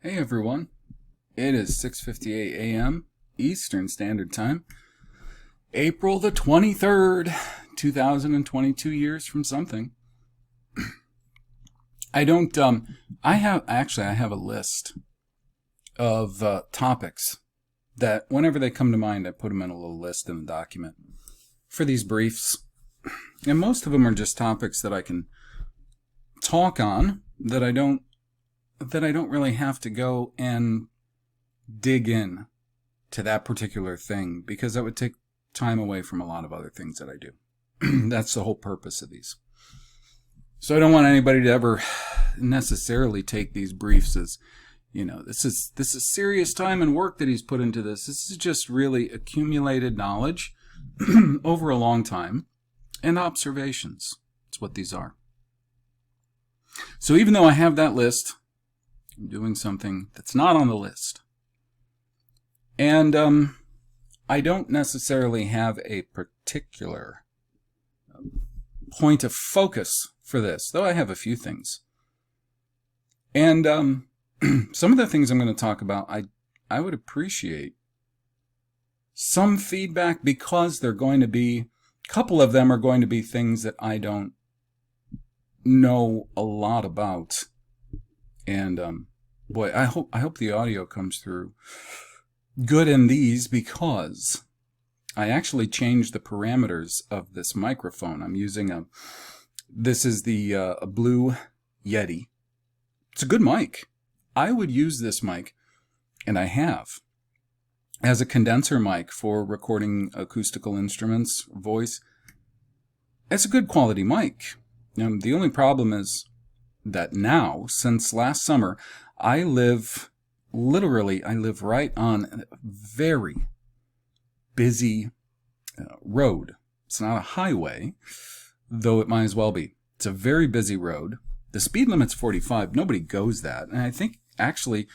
Hey everyone, it is 6:58 a.m. Eastern Standard Time, April the 23rd, 2022 years from something. I have a list of topics that whenever they come to mind, I put them in a little list in the document for these briefs. And most of them are just topics that I can talk on that I don't really have to go and dig in to that particular thing, because that would take time away from a lot of other things that I do. That's the whole purpose of these. So I don't want anybody to ever necessarily take these briefs as, this is serious time and work that he's put into this. This is just really accumulated knowledge over a long time and observations. That's what these are. So even though I have that list, I'm doing something that's not on the list. And I don't necessarily have a particular point of focus for this, though I have a few things. And some of the things I'm going to talk about, I would appreciate some feedback, because they're going to be, a couple of them are going to be things that I don't know a lot about. And boy, I hope the audio comes through good in these, because I actually changed the parameters of this microphone. I'm using this is the a Blue Yeti. It's a good mic. I would use this mic, and I have, as a condenser mic for recording acoustical instruments, voice. It's a good quality mic. The only problem is that now, since last summer, I live right on a very busy road. It's not a highway, though it might as well be. It's a very busy road. The speed limit's 45. Nobody goes that. And I think, actually,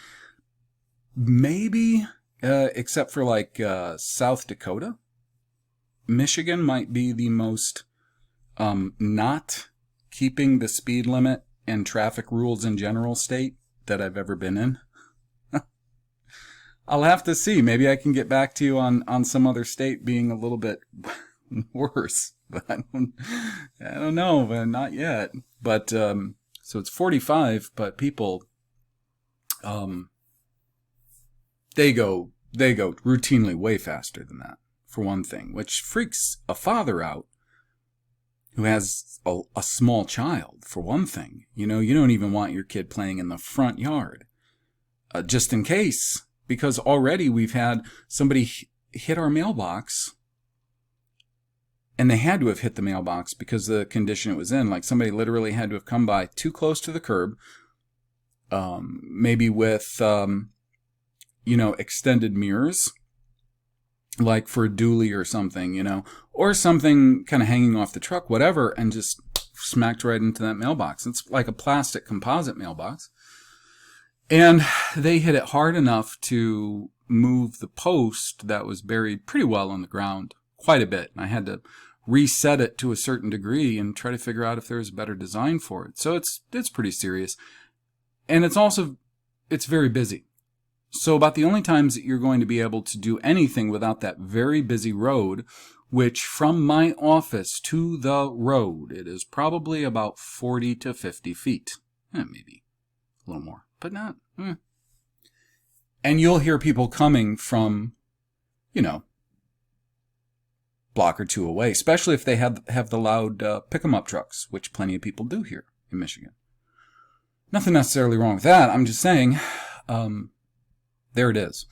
maybe, except for like South Dakota, Michigan might be the most not keeping the speed limit and traffic rules in general state that I've ever been in. I'll have to see. Maybe I can get back to you on some other state being a little bit worse. But I don't know, but not yet. But so it's 45, but people they go routinely way faster than that, for one thing, which freaks a father out who has a small child, for one thing. You don't even want your kid playing in the front yard, just in case, because already we've had somebody hit our mailbox, and they had to have hit the mailbox because of the condition it was in. Like, somebody literally had to have come by too close to the curb, maybe with, extended mirrors, like for a dually or something, or something kind of hanging off the truck, whatever, and just smacked right into that mailbox. It's like a plastic composite mailbox. And they hit it hard enough to move the post that was buried pretty well on the ground, quite a bit. And I had to reset it to a certain degree and try to figure out if there was a better design for it. So it's pretty serious. And it's very busy. So about the only times that you're going to be able to do anything without that very busy road, which from my office to the road, it is probably about 40 to 50 feet. Maybe a little more, but not. And you'll hear people coming from, block or two away, especially if they have the loud pick-em-up trucks, which plenty of people do here in Michigan. Nothing necessarily wrong with that. I'm just saying, there it is.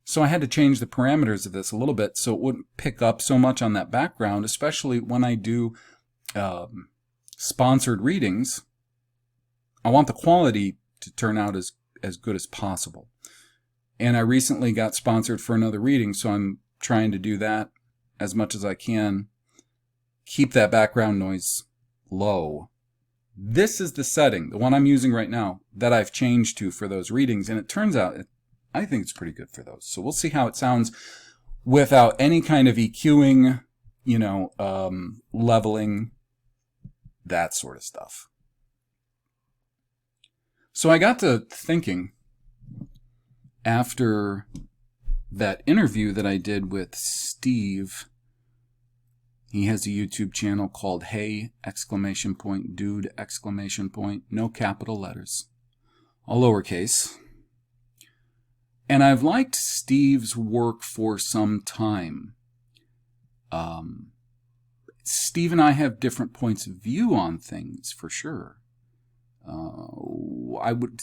So I had to change the parameters of this a little bit so it wouldn't pick up so much on that background, especially when I do sponsored readings. I want the quality to turn out as good as possible. And I recently got sponsored for another reading, so I'm trying to do that as much as I can. Keep that background noise low. This is the setting, the one I'm using right now, that I've changed to for those readings, and it turns out I think it's pretty good for those. So we'll see how it sounds without any kind of EQing, leveling, that sort of stuff. So I got to thinking, after that interview that I did with Steve. He has a YouTube channel called Hey! Dude! No capital letters, all lowercase. And I've liked Steve's work for some time. Steve and I have different points of view on things, for sure.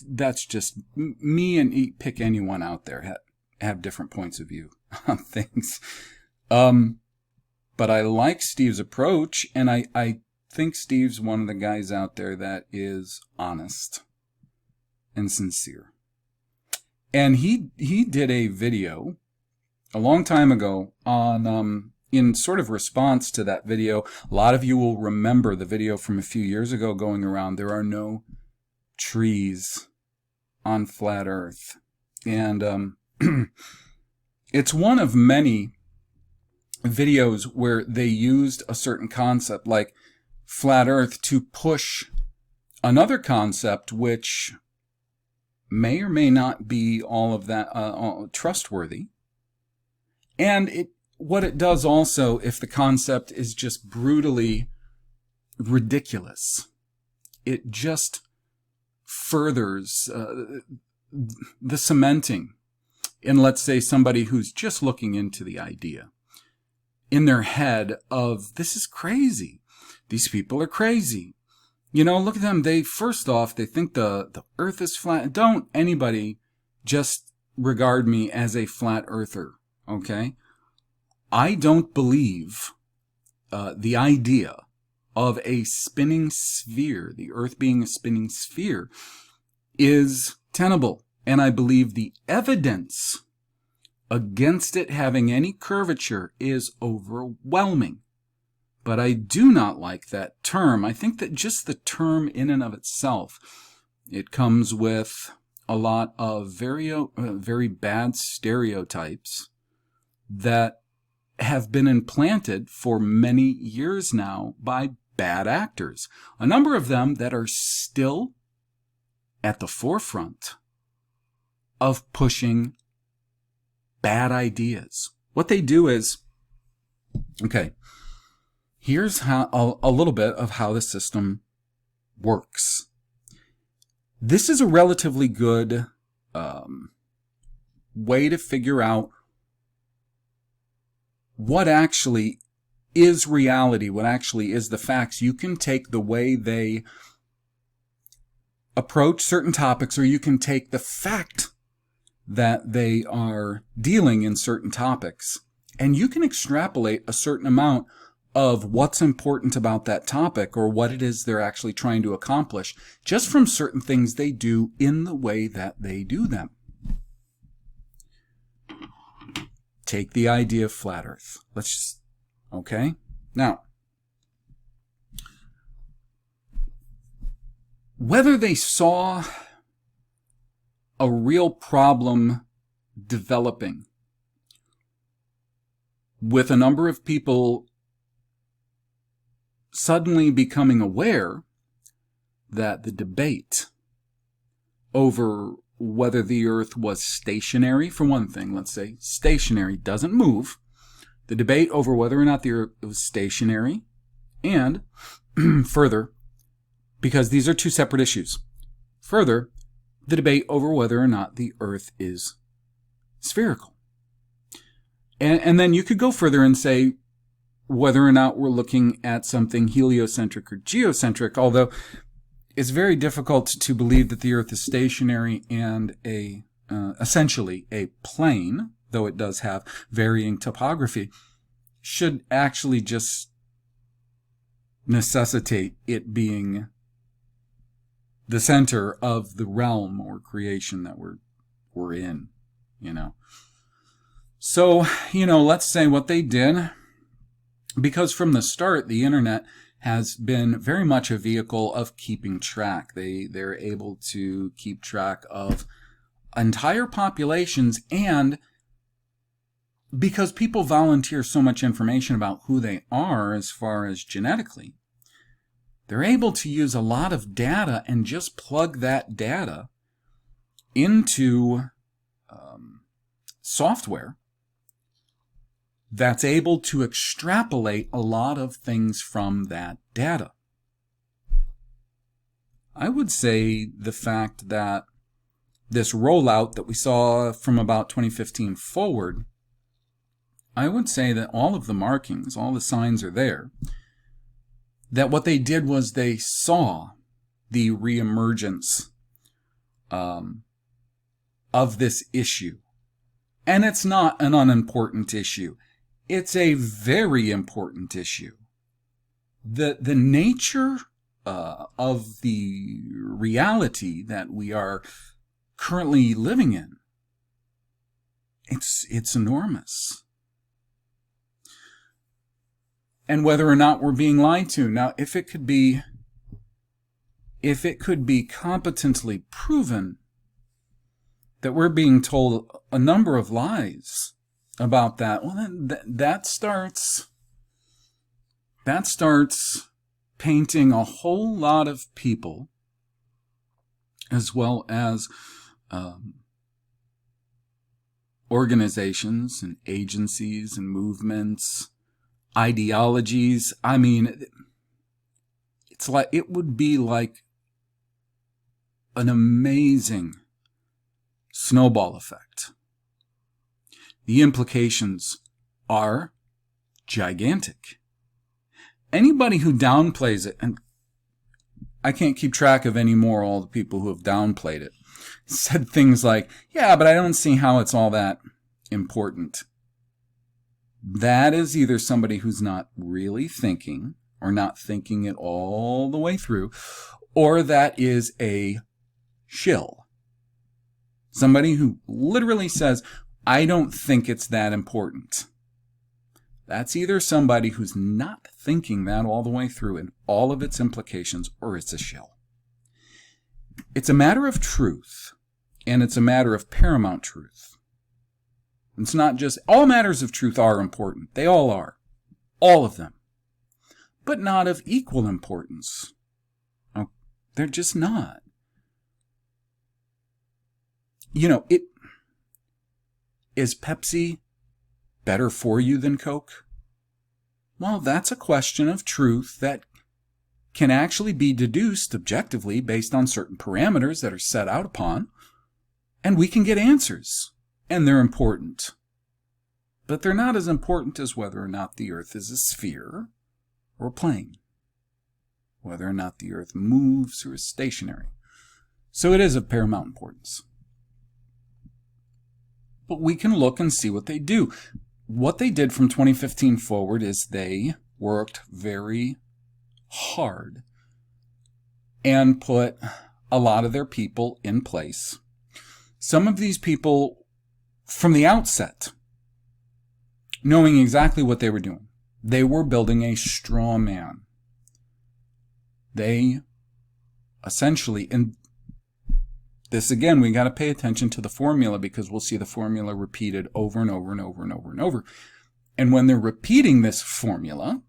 That's just me, and pick anyone out there have different points of view on things. But I like Steve's approach, and I think Steve's one of the guys out there that is honest and sincere. And he did a video a long time ago on in sort of response to that video. A lot of you will remember the video from a few years ago going around. There are no trees on flat Earth. And it's one of many videos where they used a certain concept like flat Earth to push another concept which may or may not be all of that trustworthy. And what it does also, if the concept is just brutally ridiculous, it just furthers the cementing in, let's say, somebody who's just looking into the idea in their head of, this is crazy. These people are crazy. You know, look at them. First off, they think the earth is flat. Don't anybody just regard me as a flat earther, okay? I don't believe the idea of a spinning sphere, the earth being a spinning sphere, is tenable. And I believe the evidence against it having any curvature is overwhelming. But I do not like that term. I think that just the term in and of itself, it comes with a lot of very bad stereotypes that have been implanted for many years now by bad actors. A number of them that are still at the forefront of pushing bad ideas. What they do is, okay, here's how a little bit of how the system works. This is a relatively good way to figure out what actually is reality, what actually is the facts. You can take the way they approach certain topics, or you can take the fact that they are dealing in certain topics, and you can extrapolate a certain amount of what's important about that topic or what it is they're actually trying to accomplish just from certain things they do in the way that they do them. Take the idea of flat Earth. Let's just, okay? Now, whether they saw a real problem developing with a number of people suddenly becoming aware that the debate over whether the Earth was stationary, for one thing, let's say stationary, doesn't move. The debate over whether or not the Earth was stationary, and further, because these are two separate issues, further, the debate over whether or not the Earth is spherical. And then you could go further and say whether or not we're looking at something heliocentric or geocentric, although it's very difficult to believe that the Earth is stationary and essentially a plane, though it does have varying topography, should actually just necessitate it being the center of the realm or creation that we're in, you know. So, you know, let's say what they did, because from the start, the internet has been very much a vehicle of keeping track. They're able to keep track of entire populations, and because people volunteer so much information about who they are as far as genetically, they're able to use a lot of data and just plug that data into software that's able to extrapolate a lot of things from that data. I would say the fact that this rollout that we saw from about 2015 forward, I would say that all of the markings, all the signs are there, that what they did was they saw the reemergence of this issue. And it's not an unimportant issue. It's a very important issue. The nature of the reality that we are currently living in, it's enormous. And whether or not we're being lied to. Now, if it could be competently proven that we're being told a number of lies about that, well, then that starts painting a whole lot of people, as well as organizations and agencies and movements, ideologies. I mean, it would be like an amazing snowball effect. The implications are gigantic. Anybody who downplays it, and I can't keep track of anymore all the people who have downplayed it, said things like, yeah, but I don't see how it's all that important. That is either somebody who's not really thinking, or not thinking it all the way through, or that is a shill. Somebody who literally says, I don't think it's that important. That's either somebody who's not thinking that all the way through in all of its implications, or it's a shill. It's a matter of truth, and it's a matter of paramount truth. It's not just, all matters of truth are important. They all are. All of them. But not of equal importance. They're just not. Is Pepsi better for you than Coke? Well, that's a question of truth that can actually be deduced objectively based on certain parameters that are set out upon, and we can get answers, and they're important. But they're not as important as whether or not the Earth is a sphere or a plane, whether or not the Earth moves or is stationary. So it is of paramount importance. But we can look and see what they do. What they did from 2015 forward is they worked very hard and put a lot of their people in place. Some of these people, from the outset, knowing exactly what they were doing, they were building a straw man. They essentially, and this again, we got to pay attention to the formula, because we'll see the formula repeated over and over and over and over and over. And when they're repeating this formula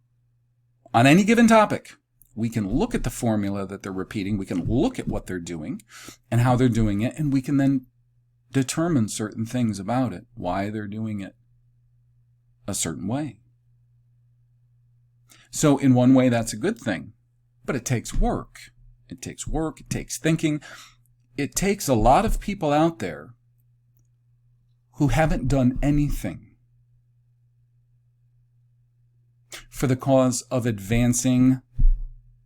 on any given topic, we can look at the formula that they're repeating, we can look at what they're doing and how they're doing it, and we can then determine certain things about it, why they're doing it a certain way. So in one way, that's a good thing, but it takes work. It takes work, it takes thinking. It takes a lot of people out there who haven't done anything for the cause of advancing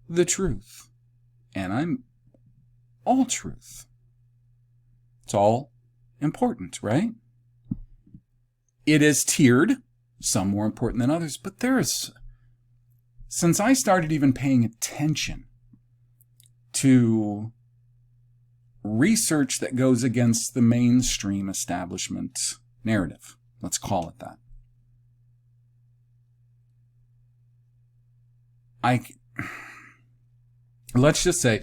the truth. And I'm all truth. It's all important, right? It is tiered, some more important than others, but since I started even paying attention to research that goes against the mainstream establishment narrative, let's call it that, let's just say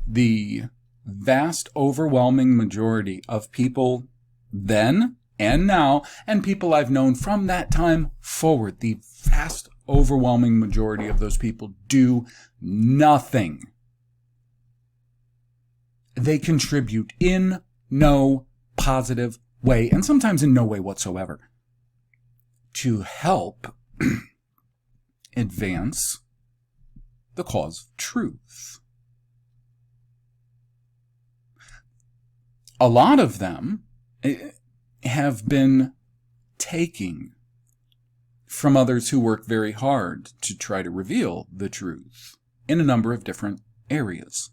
the vast overwhelming majority of people then and now, and people I've known from that time forward, the vast overwhelming majority of those people do nothing. They contribute in no positive way, and sometimes in no way whatsoever, to help advance the cause of truth. A lot of them have been taking from others who work very hard to try to reveal the truth in a number of different areas.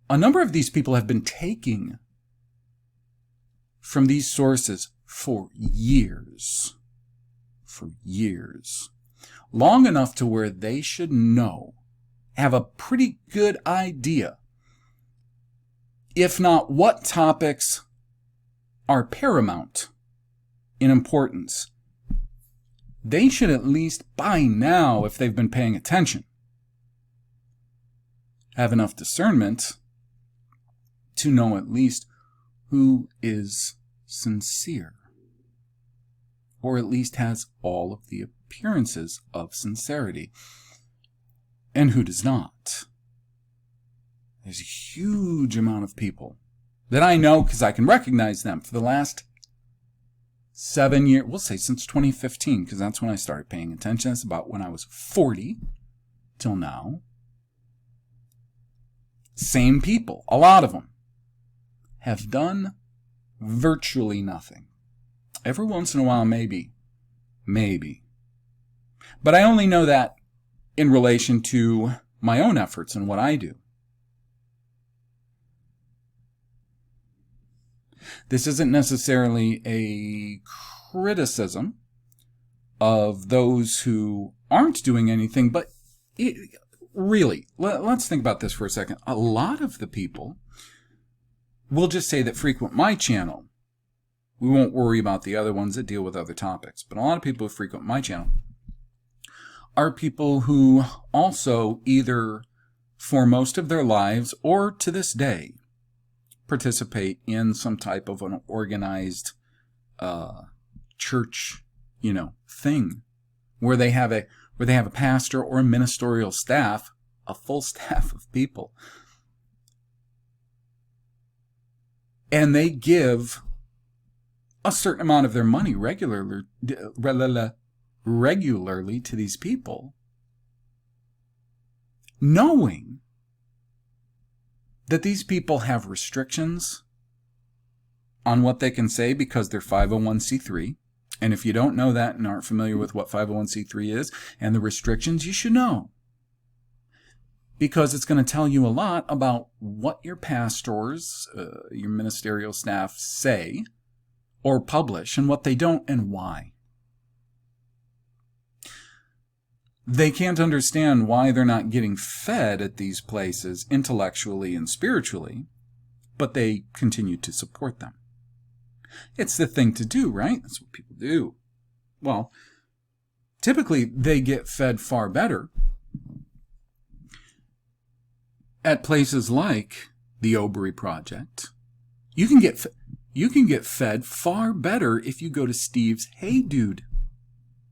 A number of these people have been taking from these sources for years, long enough to where they should know, have a pretty good idea, if not what topics are paramount in importance. They should at least by now, if they've been paying attention, have enough discernment to know at least who is sincere, or at least has all of the appearances of sincerity, and who does not. There's a huge amount of people that I know because I can recognize them for the last 7 years, we'll say since 2015, because that's when I started paying attention. That's about when I was 40 till now. Same people, a lot of them, have done virtually nothing. Every once in a while, maybe. But I only know that in relation to my own efforts and what I do. This isn't necessarily a criticism of those who aren't doing anything, but really, let's think about this for a second. A lot of the people, we'll just say that frequent my channel, we won't worry about the other ones that deal with other topics, but a lot of people who frequent my channel are people who also either for most of their lives or to this day participate in some type of an organized church, thing, where they have a pastor or a ministerial staff, a full staff of people, and they give a certain amount of their money regularly to these people, knowing that these people have restrictions on what they can say because they're 501c3. And if you don't know that and aren't familiar with what 501c3 is and the restrictions, you should know. Because it's going to tell you a lot about what your pastors, your ministerial staff say or publish and what they don't and why. They can't understand why they're not getting fed at these places intellectually and spiritually, but they continue to support them. It's the thing to do, right? That's what people do. Well, typically they get fed far better at places like the Obery Project. You can get fed far better if you go to Steve's Hey Dude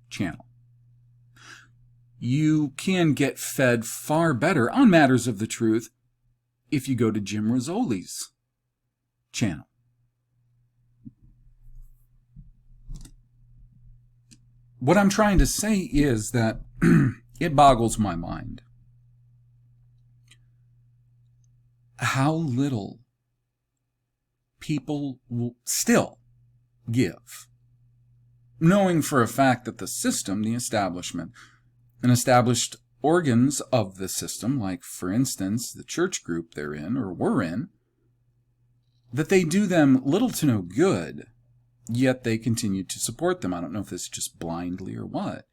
channel. You can get fed far better on matters of the truth if you go to Jim Rizzoli's channel. What I'm trying to say is that it boggles my mind how little people will still give, knowing for a fact that the system, the establishment, and established organs of the system, like, for instance, the church group they're in or were in, that they do them little to no good, yet they continue to support them. I don't know if it's just blindly or what.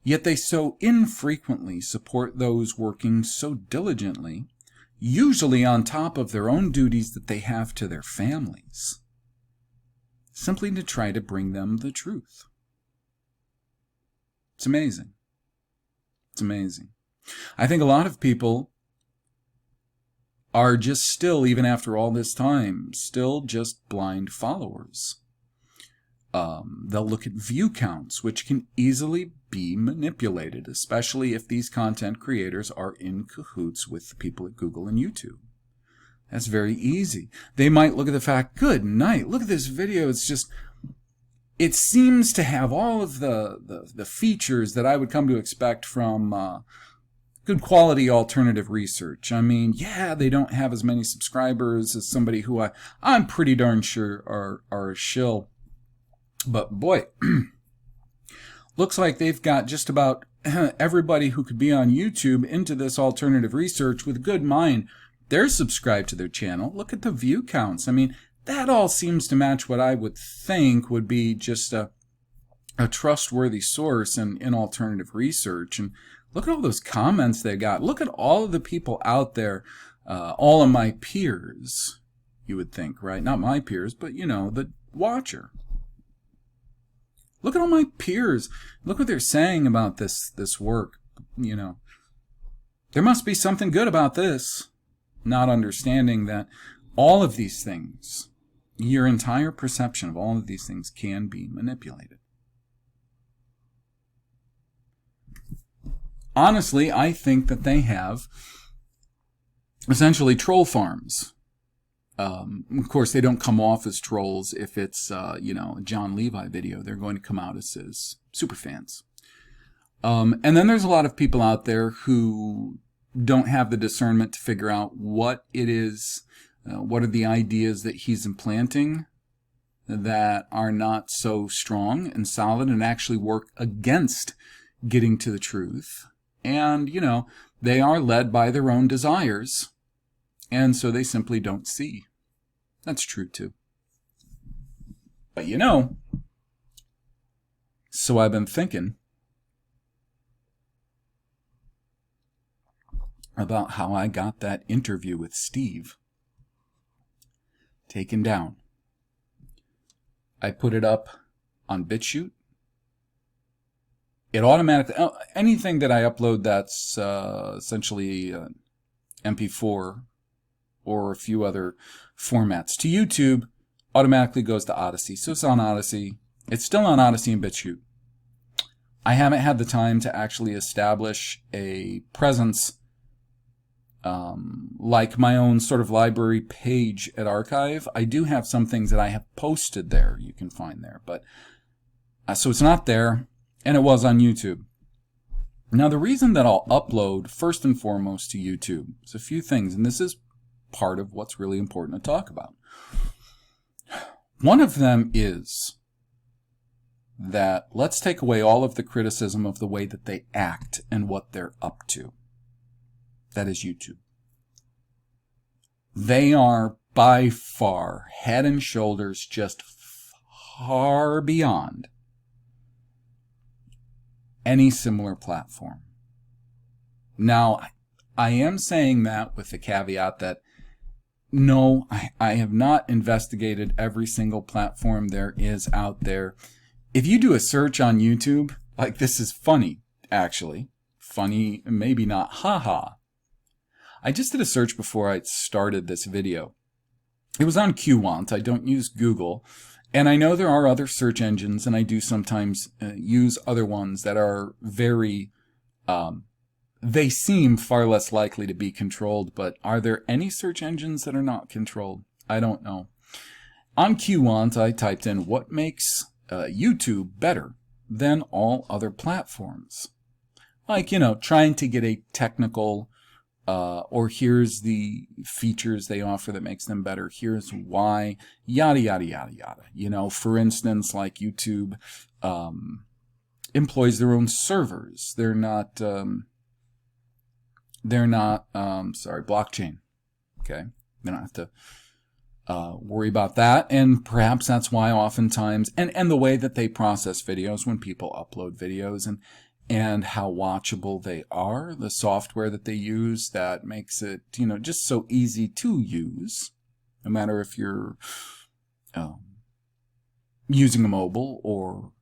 Yet they so infrequently support those working so diligently, usually on top of their own duties that they have to their families, simply to try to bring them the truth. It's amazing. It's amazing. I think a lot of people are just still, even after all this time, still just blind followers. They'll look at view counts, which can easily be manipulated, especially if these content creators are in cahoots with the people at Google and YouTube. That's very easy. They might look at the fact, good night, look at this video. It's just, it seems to have all of the features that I would come to expect from good quality alternative research. I mean, yeah, they don't have as many subscribers as somebody who I'm pretty darn sure are a shill. But boy, looks like they've got just about everybody who could be on YouTube into this alternative research with a good mind. They're subscribed to their channel. Look at the view counts. I mean, that all seems to match what I would think would be just a trustworthy source in alternative research. And look at all those comments they got. Look at all of the people out there, all of my peers, you would think, right? Not my peers, but, you know, the watcher. Look at all my peers. Look what they're saying about this work. You know, there must be something good about this. Not understanding that all of these things, your entire perception of all of these things can be manipulated. Honestly, I think that they have essentially troll farms. Of course, they don't come off as trolls if it's, you know, a John Levi video. They're going to come out as super fans. And then there's a lot of people out there who don't have the discernment to figure out what it is, what are the ideas that he's implanting that are not so strong and solid and actually work against getting to the truth. And, you know, they are led by their own desires, and so they simply don't see. That's true, too. But, you know, so I've been thinking about how I got that interview with Steve taken down. I put it up on BitChute. It automatically, anything that I upload that's essentially MP4 or a few other formats to YouTube automatically goes to Odyssey. So it's on Odyssey. It's still on Odyssey and BitChute. I haven't had the time to actually establish a presence like my own sort of library page at Archive. I do have some things that I have posted there you can find there, but so it's not there, and it was on YouTube. Now the reason that I'll upload first and foremost to YouTube is a few things, and this is part of what's really important to talk about. One of them is that let's take away all of the criticism of the way that they act and what they're up to. That is YouTube. They are by far, head and shoulders, just far beyond any similar platform. Now, I am saying that with the caveat that no, I have not investigated every single platform there is out there. If you do a search on YouTube, like, this is funny, actually. Funny, maybe not, haha. I just did a search before I started this video. It was on QWant. I don't use Google. And I know there are other search engines, and I do sometimes use other ones that are very, they seem far less likely to be controlled, but are there any search engines that are not controlled? I don't know. On QWant, I typed in what makes YouTube better than all other platforms. Like, you know, trying to get a technical or here's the features they offer that makes them better. Here's why, yada, yada, yada, yada. You know, for instance, like YouTube employs their own servers. They're not blockchain. Okay. They don't have to worry about that. And perhaps that's why oftentimes, and the way that they process videos when people upload videos and how watchable they are, the software that they use that makes it, you know, just so easy to use, no matter if you're using a mobile or,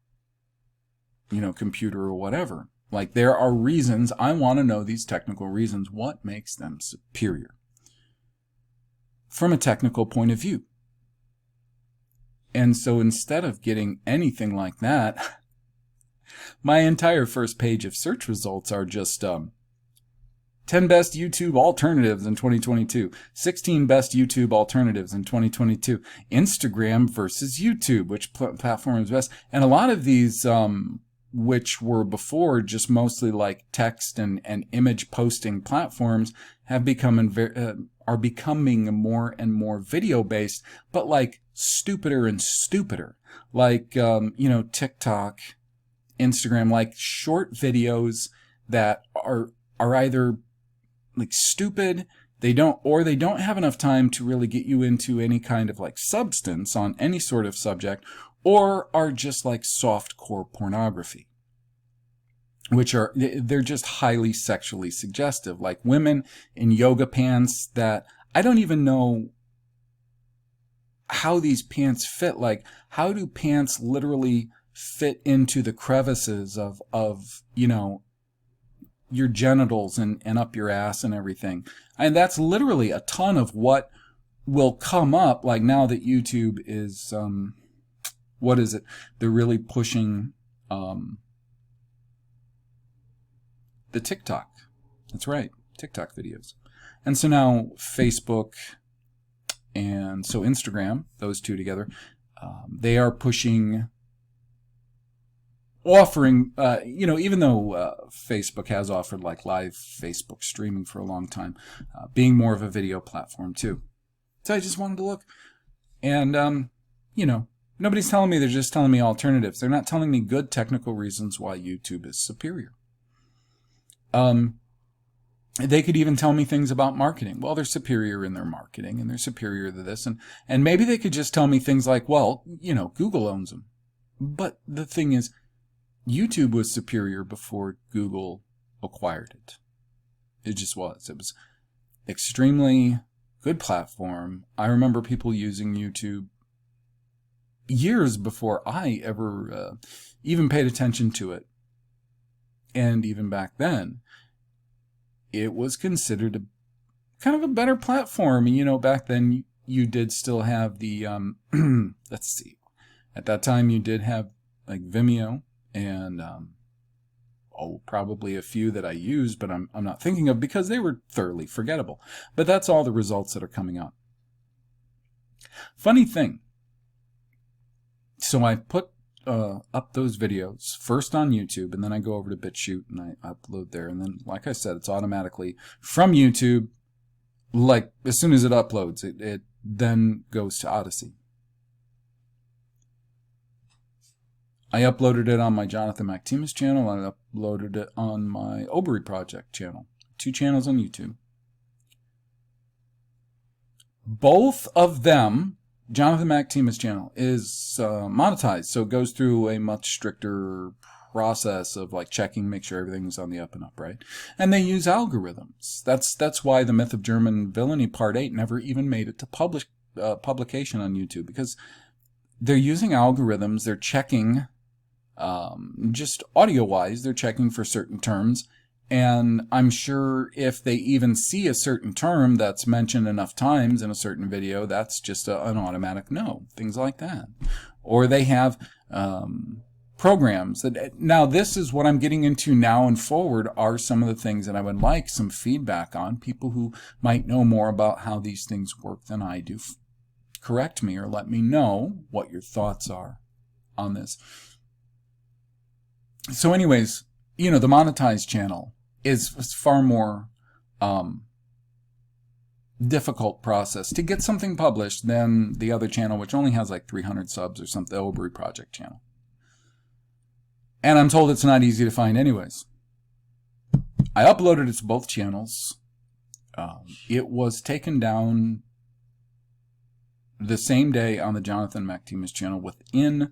you know, computer or whatever. Like, there are reasons, I want to know these technical reasons, what makes them superior from a technical point of view. And so instead of getting anything like that, my entire first page of search results are just 10 best YouTube alternatives in 2022. 16 best YouTube alternatives in 2022. Instagram versus YouTube, which platform is best? And a lot of these, which were before just mostly like text and image posting platforms, have are becoming more and more video based, but like stupider and stupider. Like, TikTok, Instagram, like short videos that are either like stupid, they don't have enough time to really get you into any kind of like substance on any sort of subject, or are just like softcore pornography, which they're just highly sexually suggestive, like women in yoga pants that I don't even know how these pants fit. Like, how do pants literally fit into the crevices of your genitals and up your ass and everything? And that's literally a ton of what will come up, like now that YouTube is, what is it? They're really pushing the TikTok. That's right, TikTok videos. And so now Facebook and so Instagram, those two together, they are offering, even though Facebook has offered like live Facebook streaming for a long time, being more of a video platform too. So I just wanted to look. And, nobody's telling me, they're just telling me alternatives. They're not telling me good technical reasons why YouTube is superior. They could even tell me things about marketing. Well, they're superior in their marketing, and they're superior to this. And maybe they could just tell me things like, well, Google owns them. But the thing is, YouTube was superior before Google acquired it. It just was. It was extremely good platform. I remember people using YouTube years before I ever even paid attention to it. And even back then, it was considered kind of a better platform. Back then you did still have the, let's see, at that time you did have like Vimeo and, probably a few that I used, but I'm not thinking of because they were thoroughly forgettable. But that's all the results that are coming up. Funny thing. So I put up those videos first on YouTube, and then I go over to BitChute and I upload there. And then, like I said, it's automatically from YouTube. Like as soon as it uploads, it then goes to Odyssey. I uploaded it on my Jonathan Mactimus channel. I uploaded it on my Obery Project channel. 2 channels on YouTube. Both of them, Jonathan Mactimus channel is monetized, so it goes through a much stricter process of like checking, make sure everything's on the up and up, right? And they use algorithms. That's why The Myth of German Villainy Part 8 never even made it to publication on YouTube, because they're using algorithms. They're checking, just audio-wise, they're checking for certain terms. And I'm sure if they even see a certain term that's mentioned enough times in a certain video, that's just an automatic no, things like that. Or they have programs that, now this is what I'm getting into now and forward, are some of the things that I would like some feedback on. People who might know more about how these things work than I do, correct me or let me know what your thoughts are on this. So anyways, the monetized channel is far more difficult process to get something published than the other channel, which only has like 300 subs or something, the Obery Project channel. And I'm told it's not easy to find anyways. I uploaded it to both channels. It was taken down the same day on the Jonathan Mactimus channel within,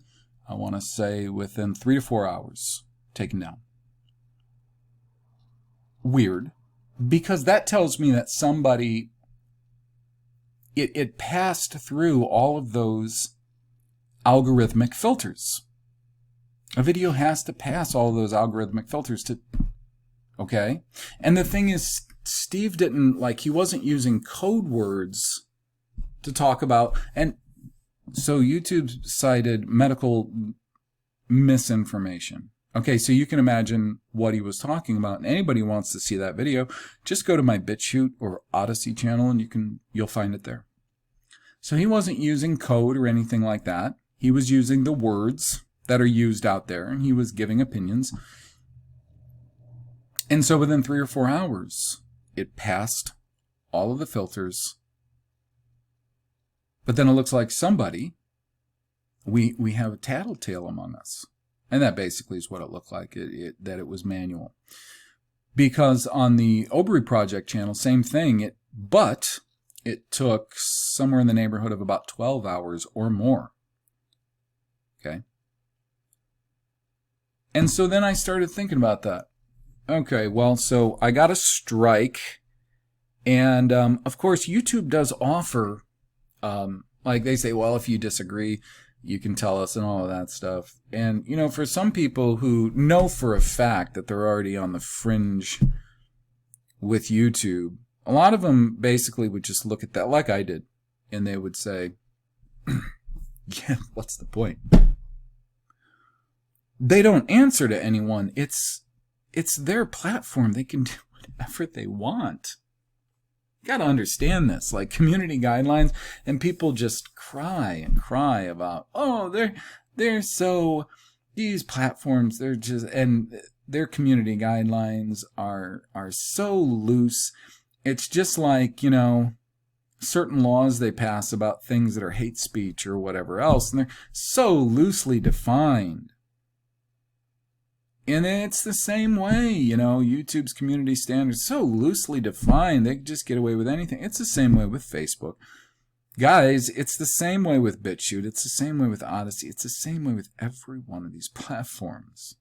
I want to say, within 3 to 4 hours, taken down. Weird, because that tells me that somebody, it passed through all of those algorithmic filters. A video has to pass all of those algorithmic filters to, okay? And the thing is, Steve didn't, he wasn't using code words to talk about, and so YouTube cited medical misinformation. Okay, so you can imagine what he was talking about. And anybody who wants to see that video, just go to my BitChute or Odyssey channel and you'll find it there. So he wasn't using code or anything like that. He was using the words that are used out there, and he was giving opinions. And so within 3 or 4 hours, it passed all of the filters. But then it looks like somebody, we have a tattletale among us. And that basically is what it looked like, that it was manual. Because on the Obery Project channel, same thing, but it took somewhere in the neighborhood of about 12 hours or more. Okay? And so then I started thinking about that. Okay, well, so I got a strike. And, of course, YouTube does offer, like they say, well, if you disagree, you can tell us and all of that stuff. And, you know, for some people who know for a fact that they're already on the fringe with YouTube, a lot of them basically would just look at that like I did. And they would say, yeah, what's the point? They don't answer to anyone. It's their platform. They can do whatever they want. You got to understand this, like community guidelines, and people just cry and cry about, oh, they're so, these platforms, they're just, and their community guidelines are so loose. It's just like, you know, certain laws they pass about things that are hate speech or whatever else, and they're so loosely defined. And it's the same way, you know, YouTube's community standards so loosely defined, they just get away with anything. It's the same way with Facebook. Guys, it's the same way with BitChute. It's the same way with Odyssey. It's the same way with every one of these platforms.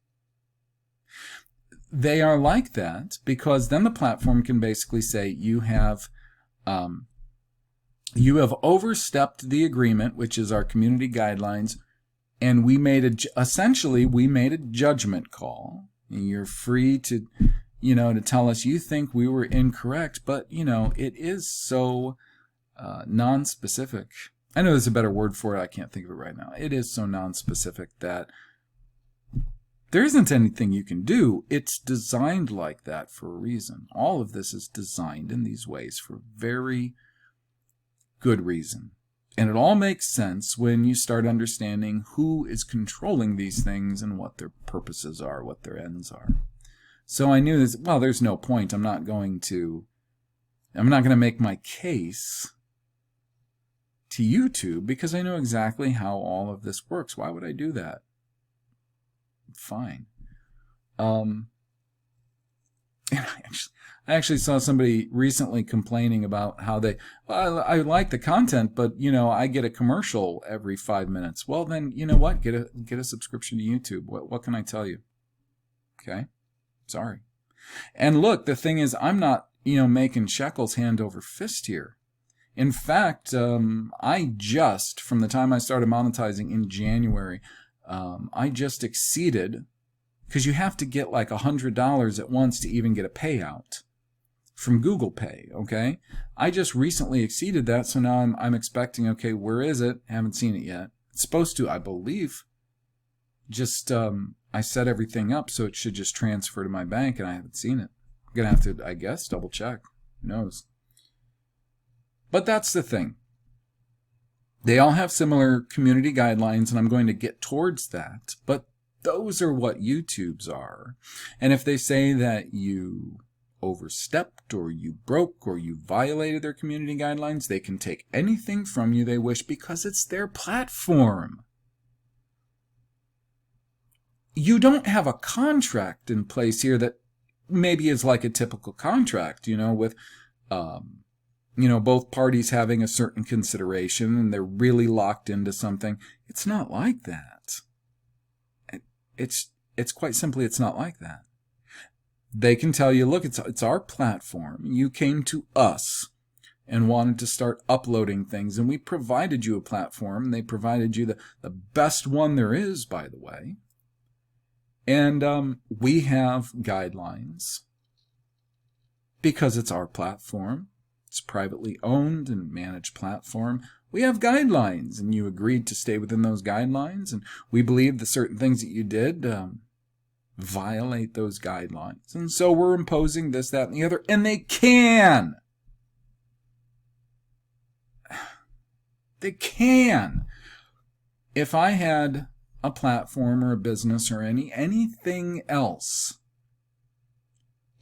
They are like that because then the platform can basically say you have overstepped the agreement, which is our community guidelines, and we made essentially a judgment call. You're free to, you know, to tell us you think we were incorrect, but, you know, it is so non-specific. I know there's a better word for it. I can't think of it right now. It is so non-specific that there isn't anything you can do. It's designed like that for a reason. All of this is designed in these ways for very good reason. And it all makes sense when you start understanding who is controlling these things and what their purposes are, what their ends are. So I knew this, well, there's no point. I'm not going to make my case to YouTube because I know exactly how all of this works. Why would I do that? Fine. And I actually saw somebody recently complaining about how I like the content, but, you know, I get a commercial every 5 minutes. Well, then, you know what? Get a subscription to YouTube. What can I tell you? Okay? Sorry. And look, the thing is, I'm not, you know, making shekels hand over fist here. In fact, I just, from the time I started monetizing in January, I just exceeded, because you have to get like $100 at once to even get a payout from Google Pay, okay? I just recently exceeded that, so now I'm expecting, okay, where is it? Haven't seen it yet. It's supposed to, I believe, just, I set everything up so it should just transfer to my bank, and I haven't seen it. I'm going to have to, I guess, double check. Who knows? But that's the thing. They all have similar community guidelines, and I'm going to get towards that, but those are what YouTube's are. And if they say that you overstepped or you broke or you violated their community guidelines, they can take anything from you they wish because it's their platform. You don't have a contract in place here that maybe is like a typical contract, you know, with you know, both parties having a certain consideration and they're really locked into something. It's not like that. It's quite simply, it's not like that. They can tell you, look, it's our platform. You came to us and wanted to start uploading things, and we provided you a platform. They provided you the best one there is, by the way. And we have guidelines because it's our platform. It's a privately owned and managed platform. We have guidelines, and you agreed to stay within those guidelines, and we believe the certain things that you did violate those guidelines. And so we're imposing this, that, and the other. And they can. They can. If I had a platform or a business or anything else,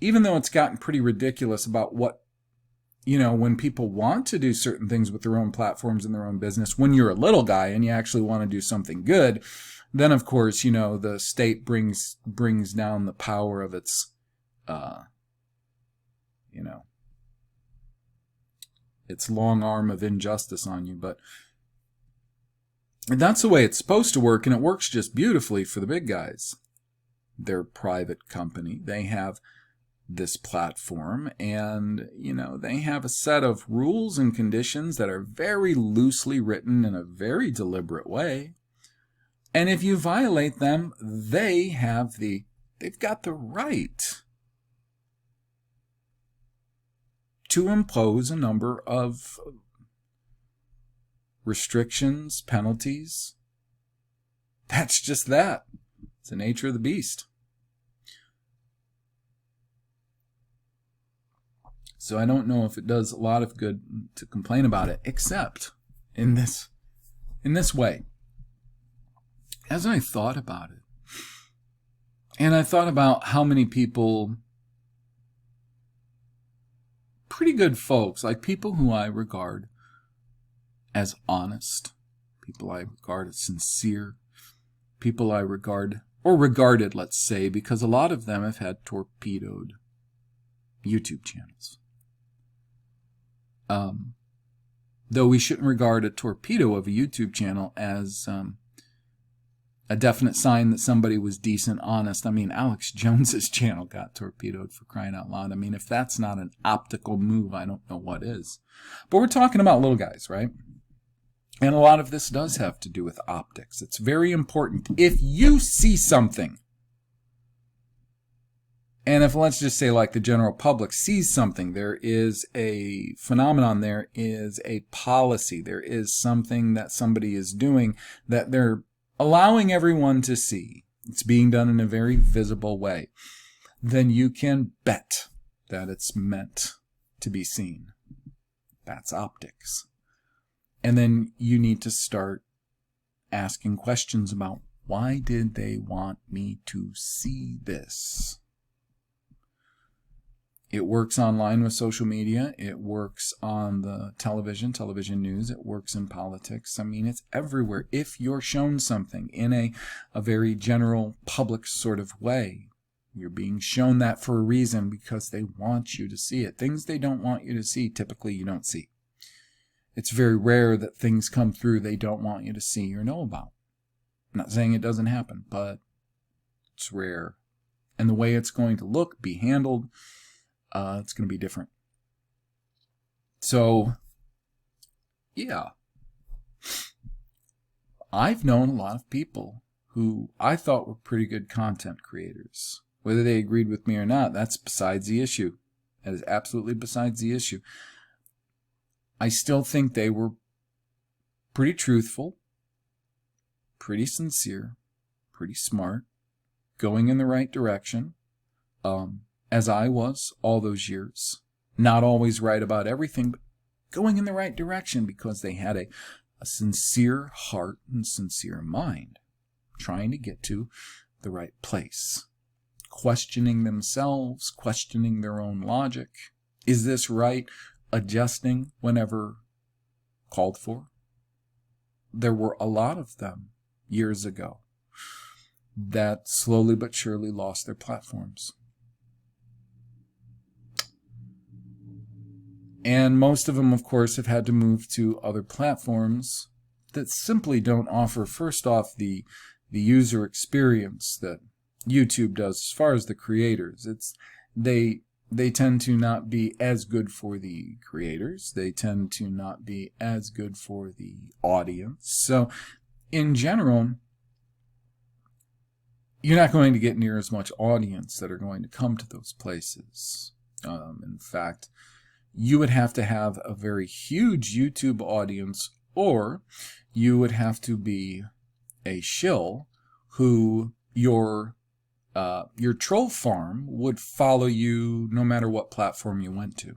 even though it's gotten pretty ridiculous about what, when people want to do certain things with their own platforms and their own business, when you're a little guy and you actually want to do something good, then of course, the state brings down the power of its, its long arm of injustice on you. But that's the way it's supposed to work, and it works just beautifully for the big guys. They're a private company. They have this platform, and they have a set of rules and conditions that are very loosely written in a very deliberate way. And if you violate them, they've got the right to impose a number of restrictions, penalties. That's just that. It's the nature of the beast. So I don't know if it does a lot of good to complain about it, except in this way. As I thought about it, and I thought about how many people, pretty good folks, like people who I regard as honest, people I regard as sincere, people I regarded, let's say, because a lot of them have had torpedoed YouTube channels. Though we shouldn't regard a torpedo of a YouTube channel as a definite sign that somebody was decent, honest. I mean, Alex Jones's channel got torpedoed, for crying out loud. I mean, if that's not an optical move, I don't know what is. But we're talking about little guys, right? And a lot of this does have to do with optics. It's very important. If you see something, and if, let's just say, like the general public sees something, there is a phenomenon, there is a policy, there is something that somebody is doing that they're allowing everyone to see, it's being done in a very visible way, then you can bet that it's meant to be seen. That's optics. And then you need to start asking questions about, why did they want me to see this? It works online with social media. It works on the television news. It works in politics. I mean, it's everywhere. If you're shown something in a very general public sort of way, you're being shown that for a reason, because they want you to see it. Things they don't want you to see, typically you don't see. It's very rare that things come through they don't want you to see or know about. I'm not saying it doesn't happen, but it's rare. And the way it's going to look, be handled, it's going to be different. So, yeah. I've known a lot of people who I thought were pretty good content creators. Whether they agreed with me or not, that's besides the issue. That is absolutely besides the issue. I still think they were pretty truthful, pretty sincere, pretty smart, going in the right direction. As I was all those years. Not always right about everything, but going in the right direction because they had a sincere heart and sincere mind, trying to get to the right place, questioning themselves, questioning their own logic. Is this right? Adjusting whenever called for. There were a lot of them years ago that slowly but surely lost their platforms. And most of them, of course, have had to move to other platforms that simply don't offer, first off, the user experience that YouTube does as far as the creators. They tend to not be as good for the creators. They tend to not be as good for the audience. So, in general, you're not going to get near as much audience that are going to come to those places. In fact, you would have to have a very huge YouTube audience, or you would have to be a shill who your your troll farm would follow you no matter what platform you went to.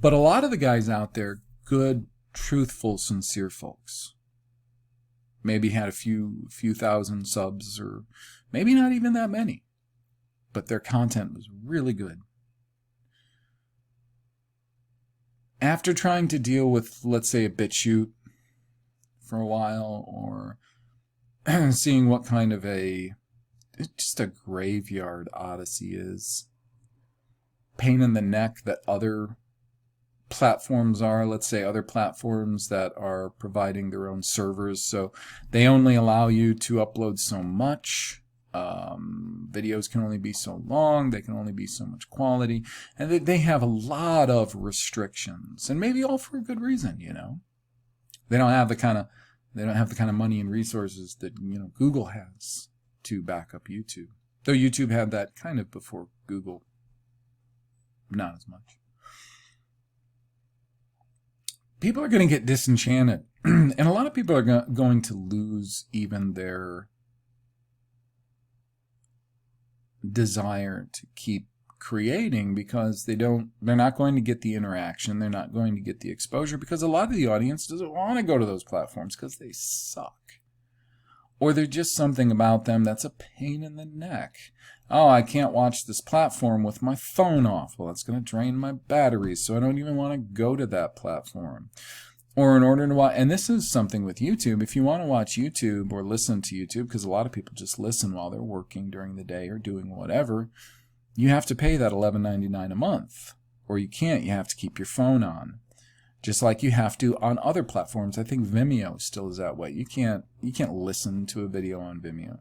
But a lot of the guys out there, good, truthful, sincere folks, maybe had a few thousand subs, or maybe not even that many, but their content was really good. After trying to deal with, let's say, a BitChute for a while, or seeing what kind of just a graveyard Odyssey is, pain in the neck that other platforms are, let's say other platforms that are providing their own servers, so they only allow you to upload so much. Videos can only be so long, they can only be so much quality, and they have a lot of restrictions, and maybe all for a good reason. They don't have the kind of money and resources that Google has to back up YouTube, though YouTube had that kind of before Google, not as much. People are going to get disenchanted, and a lot of people are going to lose even their desire to keep creating, because they're not going to get the interaction, they're not going to get the exposure, because a lot of the audience doesn't want to go to those platforms because they suck, or there's just something about them that's a pain in the neck. Oh, I can't watch this platform with my phone off. Well, it's going to drain my batteries, so I don't even want to go to that platform. Or in order to watch, and this is something with YouTube, if you want to watch YouTube or listen to YouTube, because a lot of people just listen while they're working during the day or doing whatever, you have to pay that $11.99 a month. Or you can't, you have to keep your phone on. Just like you have to on other platforms. I think Vimeo still is that way. You can't listen to a video on Vimeo.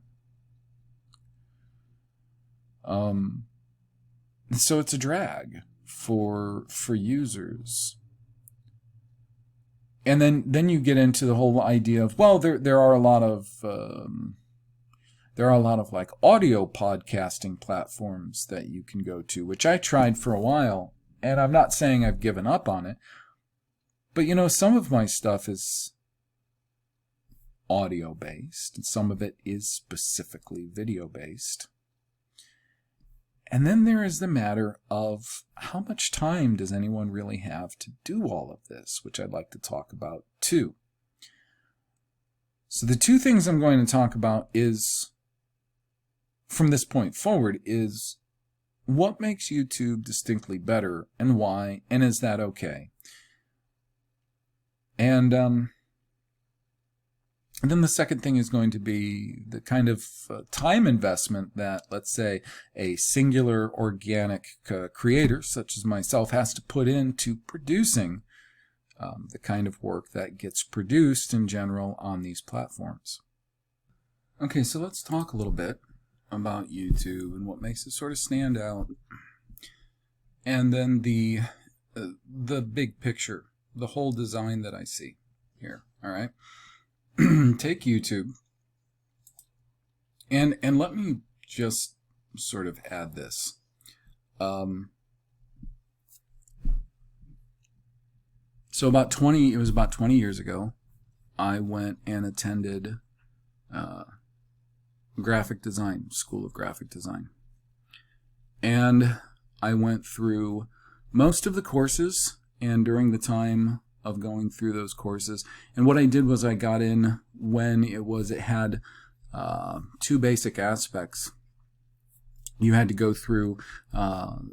So it's a drag for users. And then you get into the whole idea of, well, there are a lot of like audio podcasting platforms that you can go to, which I tried for a while, and I'm not saying I've given up on it, but some of my stuff is audio based and some of it is specifically video based. And then there is the matter of how much time does anyone really have to do all of this, which I'd like to talk about too. So the two things I'm going to talk about is, from this point forward, is what makes YouTube distinctly better and why, and is that okay? And then the second thing is going to be the kind of time investment that, let's say, a singular organic creator, such as myself, has to put into producing the kind of work that gets produced in general on these platforms. Okay, so let's talk a little bit about YouTube and what makes it sort of stand out. And then the big picture, the whole design that I see here, all right? Take YouTube, and let me just sort of add this. So it was about 20 years ago, I went and attended graphic design, School of Graphic Design. And I went through most of the courses, and during the time of going through those courses, and what I did was I got in when it had two basic aspects. You had to go through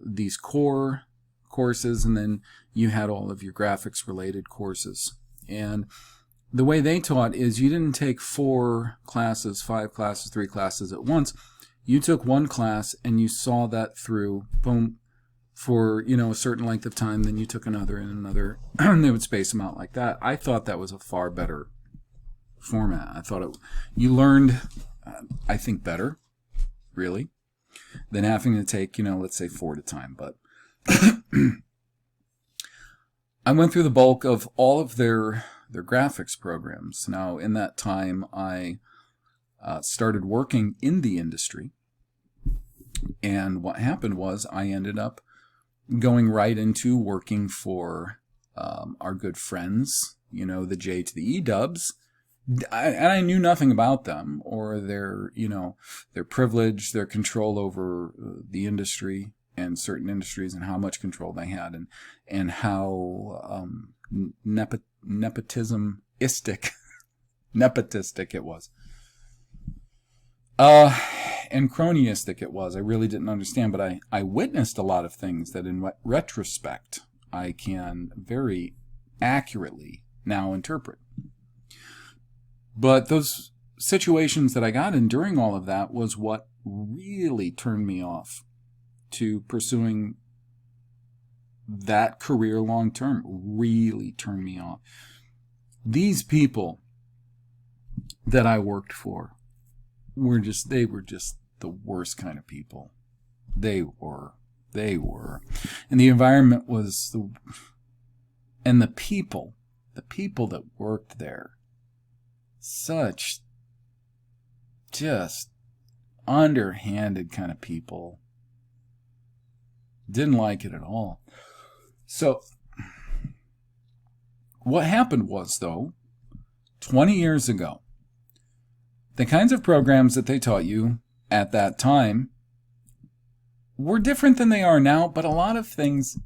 these core courses, and then you had all of your graphics related courses. And the way they taught is you didn't take 4 classes, 5 classes, 3 classes at once. You took one class and you saw that through, boom, for a certain length of time, then you took another and another, and they would space them out like that. I thought that was a far better format. I thought you learned, I think, better, really, than having to take, let's say 4 at a time. But I went through the bulk of all of their graphics programs. Now, in that time, I started working in the industry, and what happened was I ended up going right into working for our good friends, the J to the E dubs, and I knew nothing about them or their, their privilege, their control over the industry and certain industries and how much control they had and how nepotistic it was. And cronyistic it was. I really didn't understand, but I witnessed a lot of things that in retrospect I can very accurately now interpret. But those situations that I got in during all of that was what really turned me off to pursuing that career long term. Really turned me off. These people that I worked for they were just the worst kind of people. They were. And the environment was and the people that worked there, such just underhanded kind of people. Didn't like it at all. So what happened was, though, 20 years ago, the kinds of programs that they taught you at that time were different than they are now, but a lot of things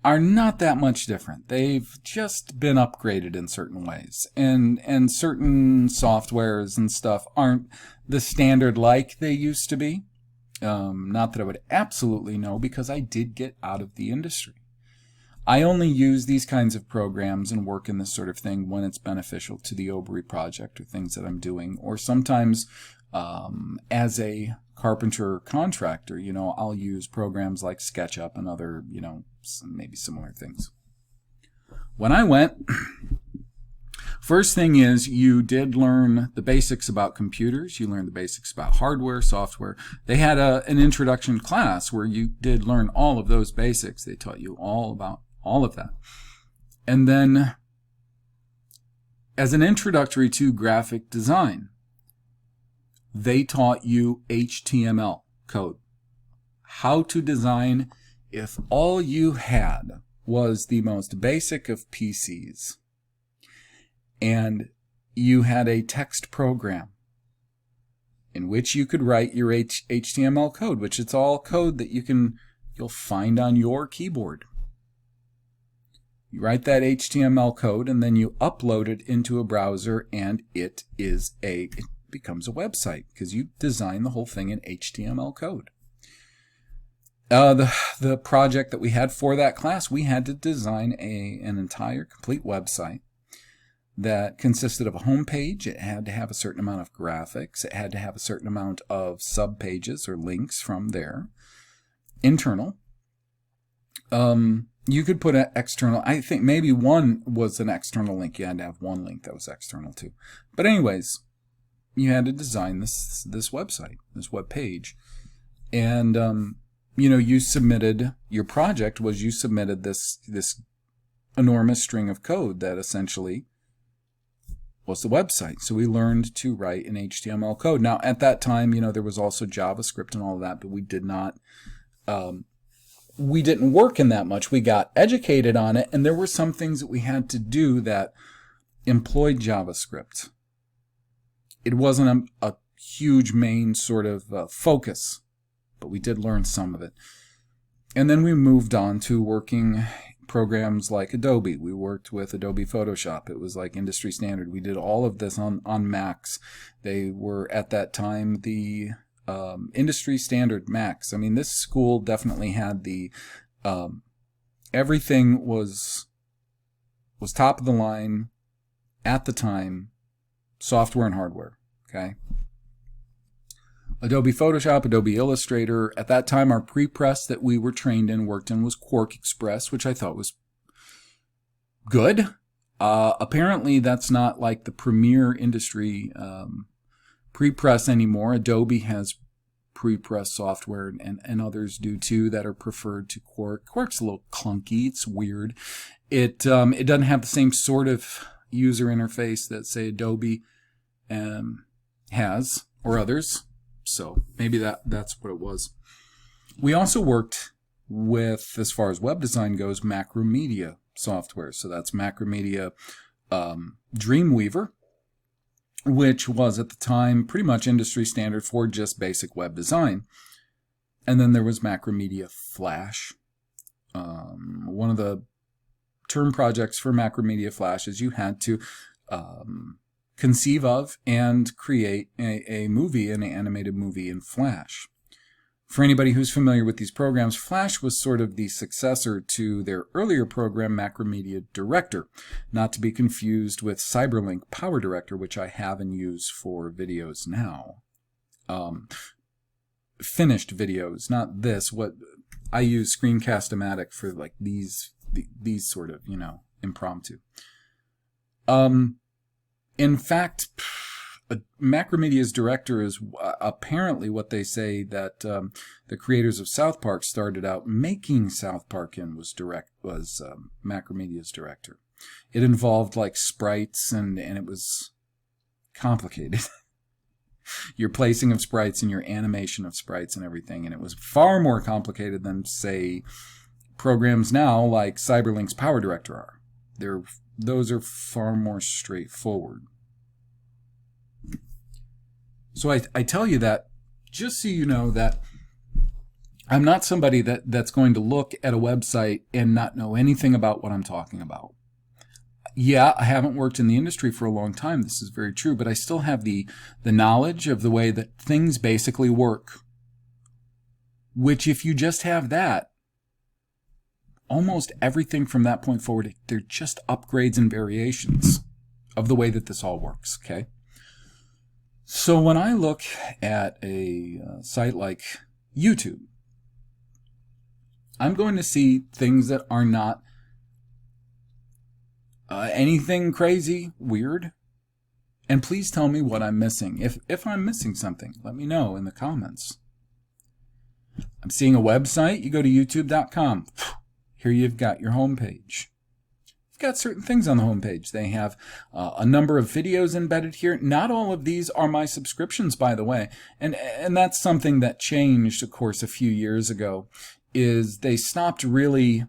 are not that much different. They've just been upgraded in certain ways. And certain softwares and stuff aren't the standard like they used to be. Not that I would absolutely know, because I did get out of the industry. I only use these kinds of programs and work in this sort of thing when it's beneficial to the Obery project or things that I'm doing, or sometimes as a carpenter contractor, I'll use programs like SketchUp and other, maybe similar things. When I went, first thing is you did learn the basics about computers. You learned the basics about hardware, software. They had an introduction class where you did learn all of those basics. They taught you all about all of that. And then as an introductory to graphic design, they taught you HTML code. How to design if all you had was the most basic of PCs and you had a text program in which you could write your HTML code, which it's all code that you'll find on your keyboard. You write that HTML code and then you upload it into a browser, and it becomes a website because you design the whole thing in HTML code. The project that we had for that class, we had to design an entire complete website that consisted of a home page. It had to have a certain amount of graphics. It had to have a certain amount of sub-pages or links from there. Internal. You could put an external. I think maybe one was an external link. You had to have one link that was external too. But anyways, you had to design this website, this web page. And you submitted, your project was you submitted this enormous string of code that essentially was the website. So we learned to write in HTML code. Now, at that time, there was also JavaScript and all of that, but we didn't work in that much. We got educated on it, and there were some things that we had to do that employed JavaScript. It wasn't a huge main sort of focus, but we did learn some of it. And then we moved on to working programs like Adobe. We worked with Adobe Photoshop. It was like industry standard. We did all of this on Macs. They were at that time the industry standard Macs. I mean, this school definitely had the everything was top of the line at the time, software and hardware. Okay. Adobe Photoshop, Adobe Illustrator. At that time, our pre-press that we were trained in, worked in, was Quark Express, which I thought was good. Apparently, that's not like the premier industry pre-press anymore. Adobe has pre-press software, and others do too that are preferred to Quark. Quark's a little clunky. It's weird. It doesn't have the same sort of user interface that, say, Adobe has, or others. So maybe that's what it was. We also worked with, as far as web design goes, Macromedia software. So that's Macromedia Dreamweaver. which was at the time pretty much industry standard for just basic web design. And then there was Macromedia Flash. One of the term projects for Macromedia Flash is you had to conceive of and create a movie, an animated movie in Flash. For anybody who's familiar with these programs, Flash was sort of the successor to their earlier program, Macromedia Director, not to be confused with Cyberlink Power Director, which I have and use for videos now. Finished videos, not this. What I use Screencast-O-Matic for, like these sort of, impromptu. In fact, Macromedia's director is apparently what they say that the creators of South Park started out making South Park in was Macromedia's director. It involved like sprites and it was complicated. Your placing of sprites and your animation of sprites and everything, and it was far more complicated than, say, programs now like Cyberlink's Power Director are. Those are far more straightforward. So I tell you that just so you know that I'm not somebody that's going to look at a website and not know anything about what I'm talking about. Yeah, I haven't worked in the industry for a long time. This is very true, but I still have the knowledge of the way that things basically work. Which, if you just have that, almost everything from that point forward, they're just upgrades and variations of the way that this all works, okay? So when I look at a site like YouTube, I'm going to see things that are not anything crazy, weird. And please tell me what I'm missing. If I'm missing something, let me know in the comments. I'm seeing a website. You go to youtube.com. Here you've got your homepage. You've got certain things on the homepage. They have a number of videos embedded here. Not all of these are my subscriptions, by the way. And that's something that changed, of course, a few years ago, is they stopped really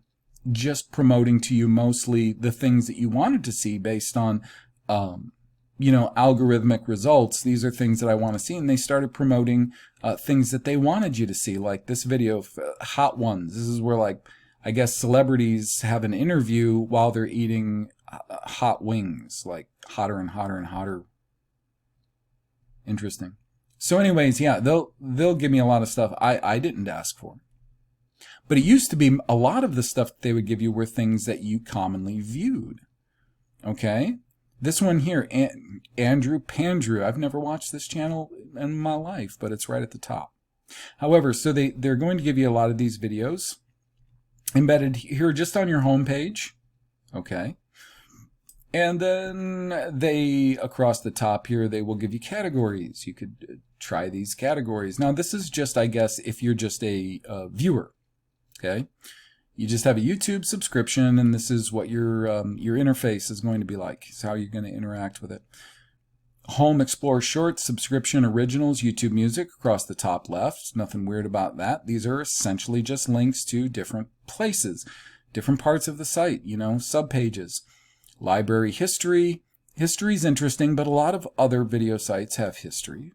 just promoting to you mostly the things that you wanted to see based on, algorithmic results. These are things that I want to see. And they started promoting things that they wanted you to see, like this video of Hot Ones. This is where, like, I guess celebrities have an interview while they're eating hot wings, like hotter and hotter and hotter. Interesting. So anyways, yeah, they'll give me a lot of stuff I didn't ask for. But it used to be a lot of the stuff that they would give you were things that you commonly viewed. Okay? This one here, Andrew Pandrew. I've never watched this channel in my life, but it's right at the top. However, so they're going to give you a lot of these videos embedded here just on your home page. Okay? And then across the top here, they will give you categories. You could try these categories. Now, this is just, I guess, if you're just a viewer. Okay, you just have a YouTube subscription, and this is what your interface is going to be like. It's how you're going to interact with it. Home, Explore, Shorts, Subscription, Originals, YouTube Music across the top left. Nothing weird about that. These are essentially just links to different places, different parts of the site, subpages. Library history. History's interesting, but a lot of other video sites have history.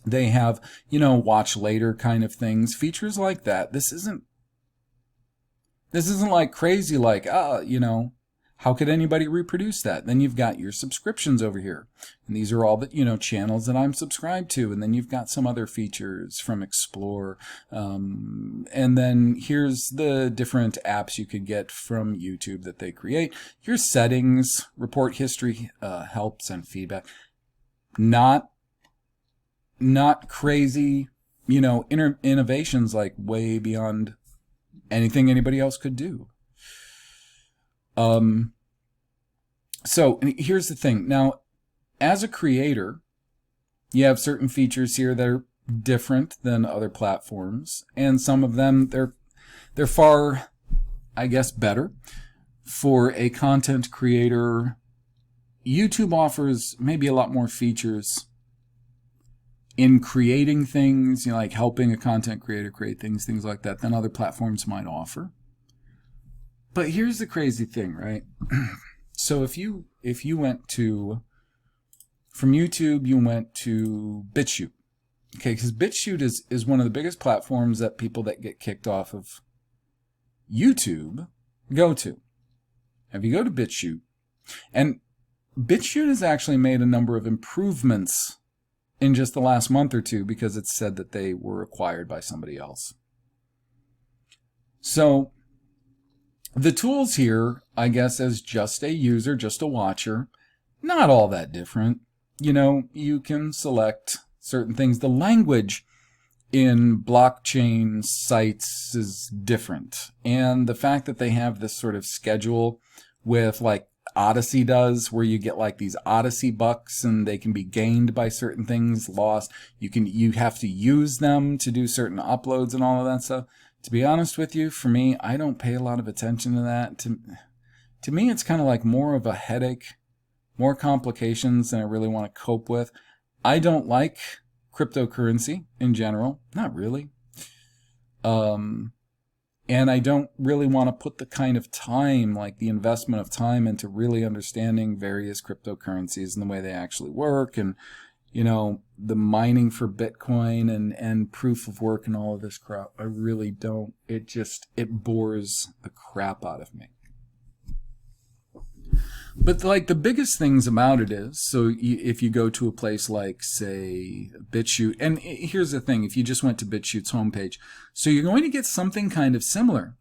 They have, watch later kind of things, features like that. This isn't like crazy, like, how could anybody reproduce that? Then you've got your subscriptions over here. And these are all the, channels that I'm subscribed to. And then you've got some other features from Explore. And then here's the different apps you could get from YouTube that they create. Your settings, report history, helps and feedback. Not crazy, innovations like way beyond anything anybody else could do. So here's the thing. Now, as a creator, you have certain features here that are different than other platforms, and some of them they're far, I guess, better. For a content creator, YouTube offers maybe a lot more features in creating things, like helping a content creator create things like that, than other platforms might offer. But here's the crazy thing, right? So if you went to From YouTube, you went to BitChute. Okay, because BitChute is one of the biggest platforms that people that get kicked off of YouTube go to. If you go to BitChute, and BitChute has actually made a number of improvements in just the last month or two because it's said that they were acquired by somebody else. So the tools here, I guess, as just a user, just a watcher, not all that different. You know, you can select certain things. The language in blockchain sites is different. And the fact that they have this sort of schedule with like Odyssey does, where you get like these Odyssey bucks and they can be gained by certain things, lost. You have to use them to do certain uploads and all of that stuff. To be honest with you, for me, I don't pay a lot of attention to that. To me, it's kind of like more of a headache, more complications than I really want to cope with. I don't like cryptocurrency in general, not really. And I don't really want to put the kind of time, like the investment of time into really understanding various cryptocurrencies and the way they actually work, and, you know, the mining for Bitcoin and proof of work and all of this crap. I really don't. It bores the crap out of me. But like the biggest things about it is, so if you go to a place like, say, BitChute, and here's the thing, if you just went to BitChute's homepage, so you're going to get something kind of similar.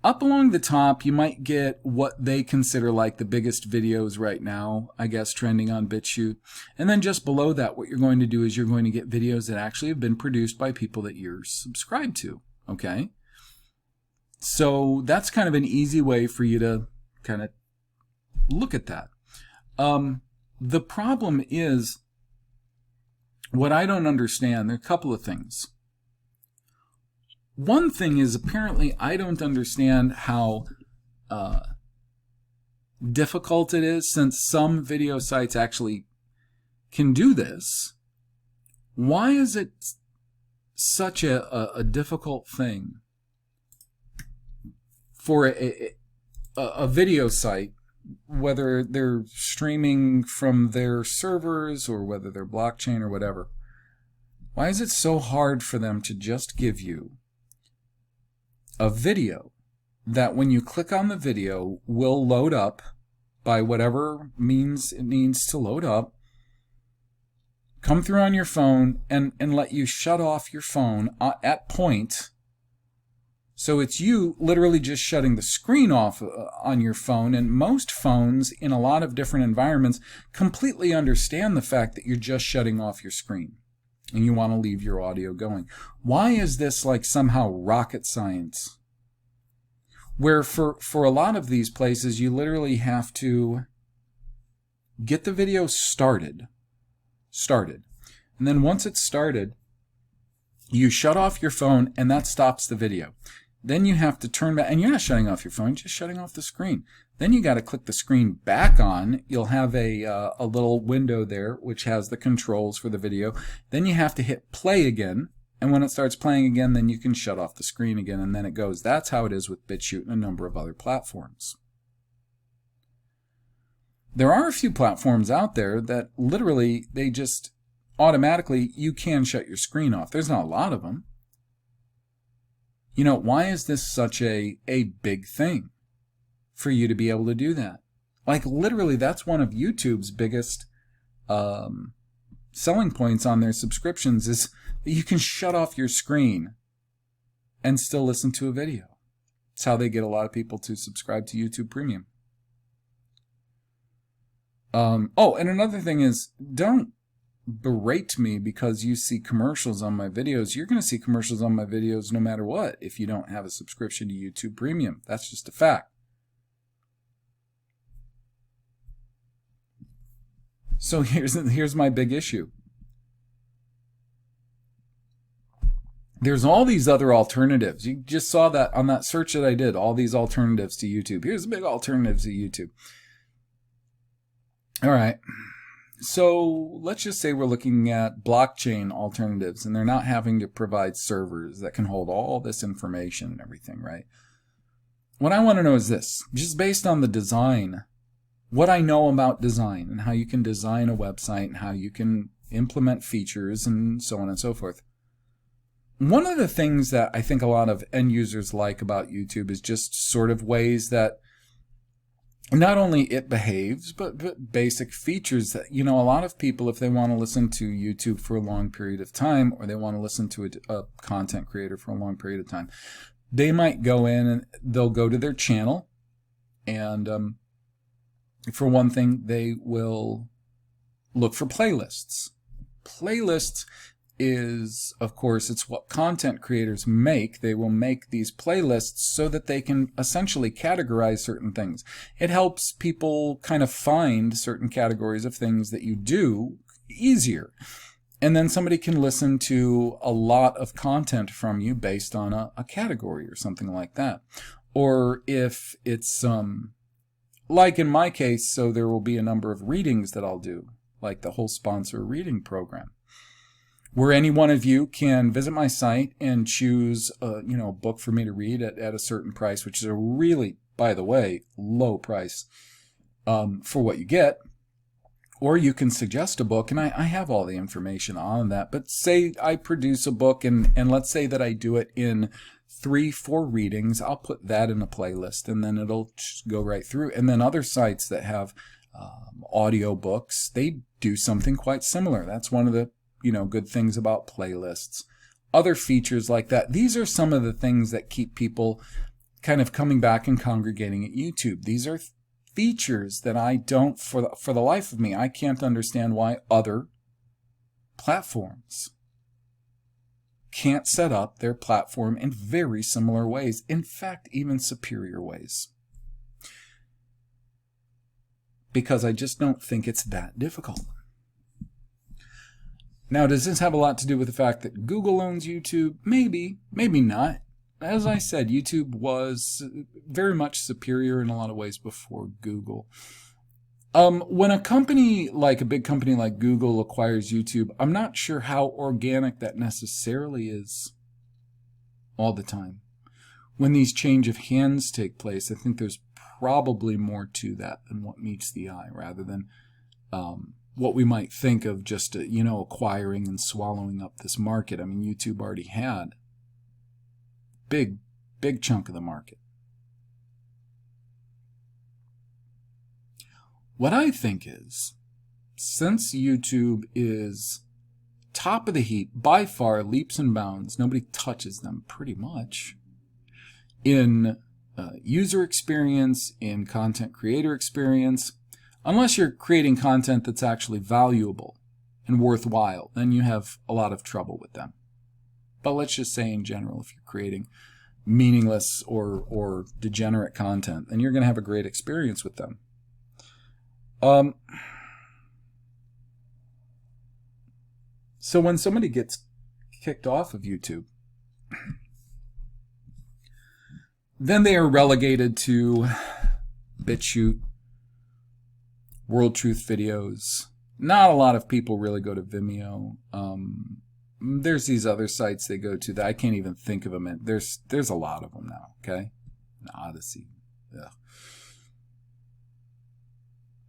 Up along the top, you might get what they consider like the biggest videos right now, I guess, trending on BitChute. And then just below that, what you're going to do is you're going to get videos that actually have been produced by people that you're subscribed to, okay? So that's kind of an easy way for you to kind of look at that. The problem is, what I don't understand, there are a couple of things. One thing is, apparently I don't understand how difficult it is, since some video sites actually can do this. Why is it such a difficult thing for a video site, whether they're streaming from their servers or whether they're blockchain or whatever? Why is it so hard for them to just give you a video that when you click on the video will load up by whatever means it needs to load up, come through on your phone, and let you shut off your phone at point? So it's you literally just shutting the screen off on your phone, and most phones in a lot of different environments completely understand the fact that you're just shutting off your screen and you want to leave your audio going. Why is this like somehow rocket science? Where for a lot of these places, you literally have to get the video started. And then once it's started, you shut off your phone and that stops the video. Then you have to turn back, and you're not shutting off your phone, you're just shutting off the screen. Then you got to click the screen back on. You'll have a little window there which has the controls for the video. Then you have to hit play again, and when it starts playing again, then you can shut off the screen again, and then it goes. That's how it is with BitChute and a number of other platforms. There are a few platforms out there that literally, they just automatically, you can shut your screen off. There's not a lot of them. You know, why is this such a big thing for you to be able to do that? Like literally, that's one of YouTube's biggest selling points on their subscriptions, is that you can shut off your screen and still listen to a video. It's how they get a lot of people to subscribe to YouTube Premium. Oh, and another thing is, don't berate me because you see commercials on my videos. You're going to see commercials on my videos no matter what if you don't have a subscription to YouTube Premium. That's just a fact. So here's my big issue. There's all these other alternatives. You just saw that on that search that I did, all these alternatives to YouTube. Here's a big alternative to YouTube. All right. So let's just say we're looking at blockchain alternatives, and they're not having to provide servers that can hold all this information and everything, right? What I want to know is this, just based on the design what I know about design and how you can design a website and how you can implement features and so on and so forth. One of the things that I think a lot of end users like about YouTube is just sort of ways that not only it behaves, but basic features that, a lot of people, if they want to listen to YouTube for a long period of time, or they want to listen to a content creator for a long period of time, they might go in and they'll go to their channel, and for one thing, they will look for playlists. Playlists is, of course, it's what content creators make. They will make these playlists so that they can essentially categorize certain things. It helps people kind of find certain categories of things that you do easier. And then somebody can listen to a lot of content from you based on a category or something like that. Or if it's, like in my case, so there will be a number of readings that I'll do, like the whole sponsor reading program, where any one of you can visit my site and choose a book for me to read at a certain price, which is a really, by the way, low price for what you get. Or you can suggest a book, and I have all the information on that. But say I produce a book, and let's say that I do it in 3-4 readings. I'll put that in a playlist, and then it'll just go right through. And then other sites that have audio books, they do something quite similar. That's one of the good things about playlists. Other features like that. These are some of the things that keep people kind of coming back and congregating at YouTube. These are features that I don't, for the life of me, I can't understand why other platforms can't set up their platform in very similar ways. In fact, even superior ways. Because I just don't think it's that difficult. Now, does this have a lot to do with the fact that Google owns YouTube? Maybe, maybe not. As I said, YouTube was very much superior in a lot of ways before Google. When a company like a big company like Google acquires YouTube, I'm not sure how organic that necessarily is all the time. When these change of hands take place, I think there's probably more to that than what meets the eye, rather than what we might think of just, acquiring and swallowing up this market. I mean, YouTube already had big chunk of the market. What I think is, since YouTube is top of the heap, by far, leaps and bounds, nobody touches them pretty much, in user experience, in content creator experience, unless you're creating content that's actually valuable and worthwhile, then you have a lot of trouble with them. But let's just say in general, if you're creating meaningless or degenerate content, then you're going to have a great experience with them. So when somebody gets kicked off of YouTube, then they are relegated to BitChute, World Truth videos. Not a lot of people really go to Vimeo. There's these other sites they go to that I can't even think of them. There's a lot of them now, okay? Odyssey. Ugh.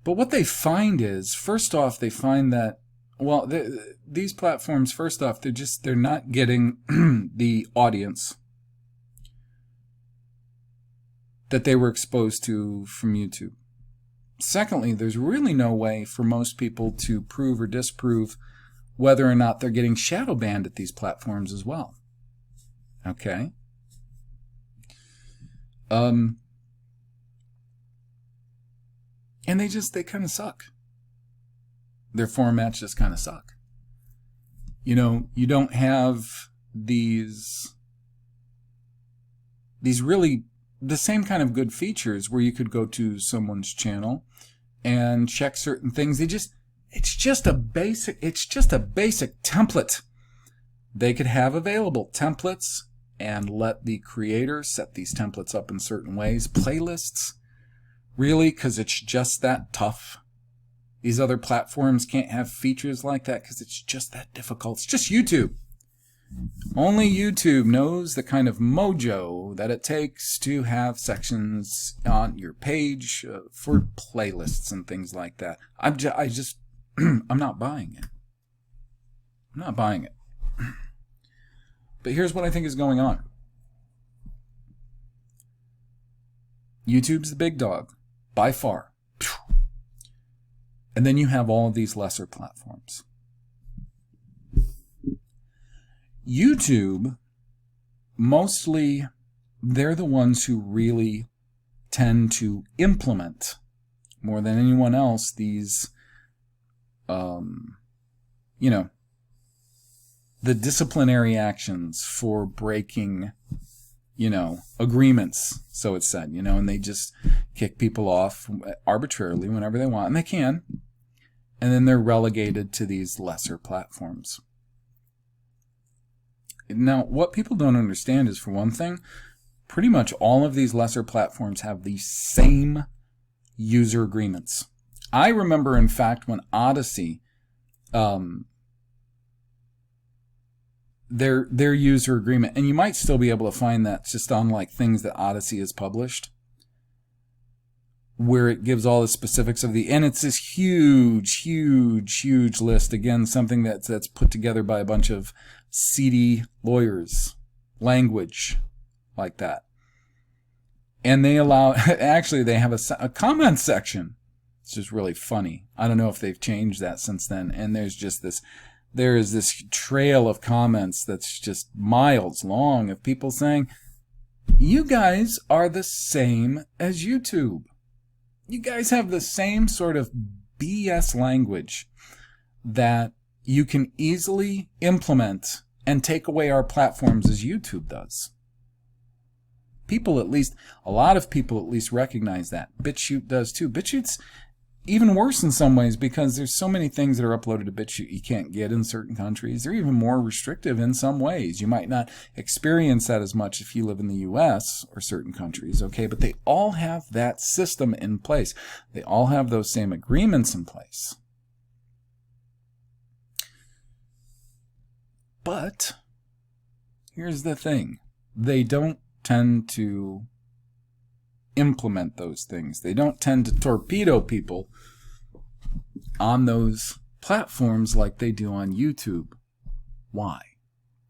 But what they find is, first off, they find that, well, these platforms, first off, they're not getting the audience that they were exposed to from YouTube. Secondly, there's really no way for most people to prove or disprove whether or not they're getting shadow banned at these platforms as well. Okay? And they kind of suck. Their formats just kind of suck. You don't have these really the same kind of good features where you could go to someone's channel and check certain things. It's just a basic template. They could have available templates and let the creator set these templates up in certain ways. Playlists, really, because it's just that tough. These other platforms can't have features like that because it's just that difficult. It's just YouTube. Only YouTube knows the kind of mojo that it takes to have sections on your page for playlists and things like that. I'm not buying it. I'm not buying it. But here's what I think is going on. YouTube's the big dog, by far. And then you have all of these lesser platforms. YouTube, mostly, they're the ones who really tend to implement, more than anyone else, these, the disciplinary actions for breaking, agreements, so it's said, and they just kick people off arbitrarily whenever they want, and they can, and then they're relegated to these lesser platforms. Now, what people don't understand is, for one thing, pretty much all of these lesser platforms have the same user agreements. I remember, in fact, when Odyssey, their user agreement, and you might still be able to find that just on like things that Odyssey has published, where it gives all the specifics of and it's this huge list. Again, something that's put together by a bunch of seedy lawyers, language like that. And they allow, actually they have a comment section. It's just really funny. I don't know if they've changed that since then. And there is this trail of comments that's just miles long of people saying, you guys are the same as YouTube. You guys have the same sort of BS language that you can easily implement and take away our platforms as YouTube does. A lot of people at least recognize that. BitChute does too. BitChute's even worse in some ways because there's so many things that are uploaded to BitChute you can't get in certain countries. They're even more restrictive in some ways. You might not experience that as much if you live in the US or certain countries, okay? But they all have that system in place. They all have those same agreements in place. But here's the thing. They don't tend to implement those things. They don't tend to torpedo people on those platforms like they do on YouTube. Why?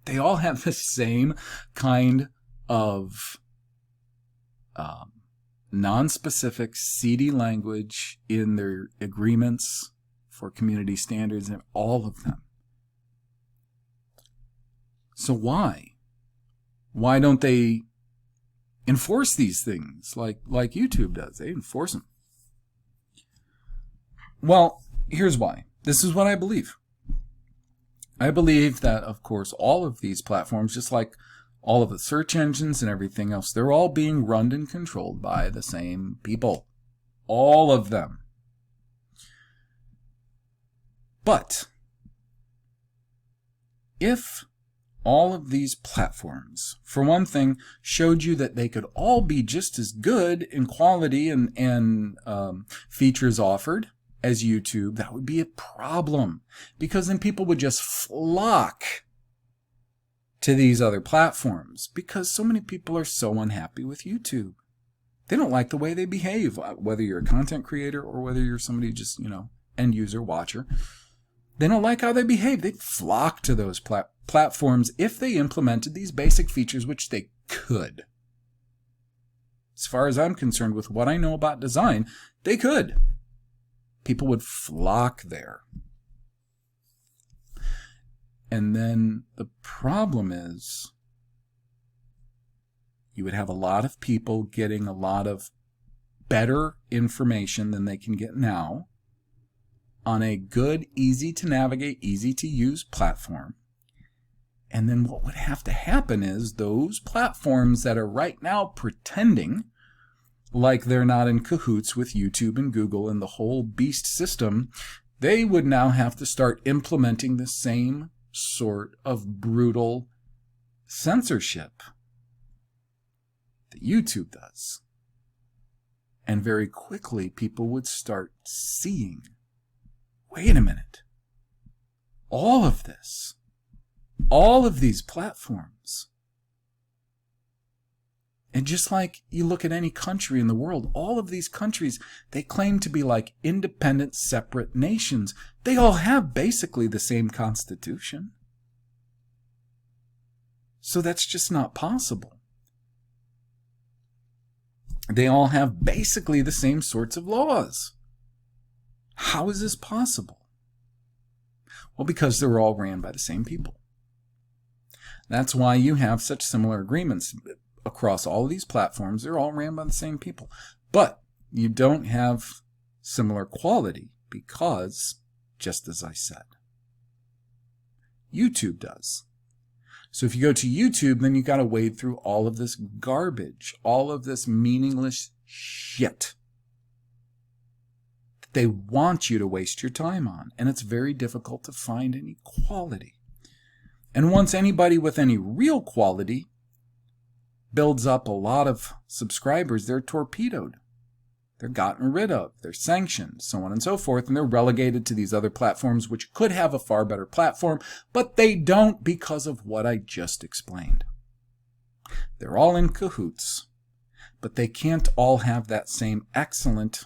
They all have the same kind of non-specific, seedy language in their agreements for community standards, and all of them. So why? Why don't they enforce these things like YouTube does? They enforce them. Well, here's why. This is what I believe. I believe that, of course, all of these platforms, just like all of the search engines and everything else, they're all being run and controlled by the same people. All of them. But if all of these platforms, for one thing, showed you that they could all be just as good in quality and features offered as YouTube, that would be a problem, because then people would just flock to these other platforms because so many people are so unhappy with YouTube. They don't like the way they behave, whether you're a content creator or whether you're somebody just, end user, watcher. They don't like how they behave. They'd flock to those platforms if they implemented these basic features, which they could. As far as I'm concerned, with what I know about design, they could. People would flock there. And then the problem is you would have a lot of people getting a lot of better information than they can get now on a good, easy to navigate, easy to use platform. And then what would have to happen is those platforms that are right now pretending like they're not in cahoots with YouTube and Google and the whole beast system, they would now have to start implementing the same sort of brutal censorship that YouTube does. And very quickly people would start seeing, wait a minute, all of this all of these platforms. And just like you look at any country in the world, all of these countries, they claim to be like independent, separate nations. They all have basically the same constitution. So that's just not possible. They all have basically the same sorts of laws. How is this possible? Well, because they're all ran by the same people. That's why you have such similar agreements across all of these platforms. They're all ran by the same people. But you don't have similar quality because, just as I said, YouTube does. So if you go to YouTube, then you got to wade through all of this garbage, all of this meaningless shit that they want you to waste your time on. And it's very difficult to find any quality. And once anybody with any real quality builds up a lot of subscribers, they're torpedoed. They're gotten rid of. They're sanctioned, so on and so forth, and they're relegated to these other platforms, which could have a far better platform, but they don't because of what I just explained. They're all in cahoots, but they can't all have that same excellent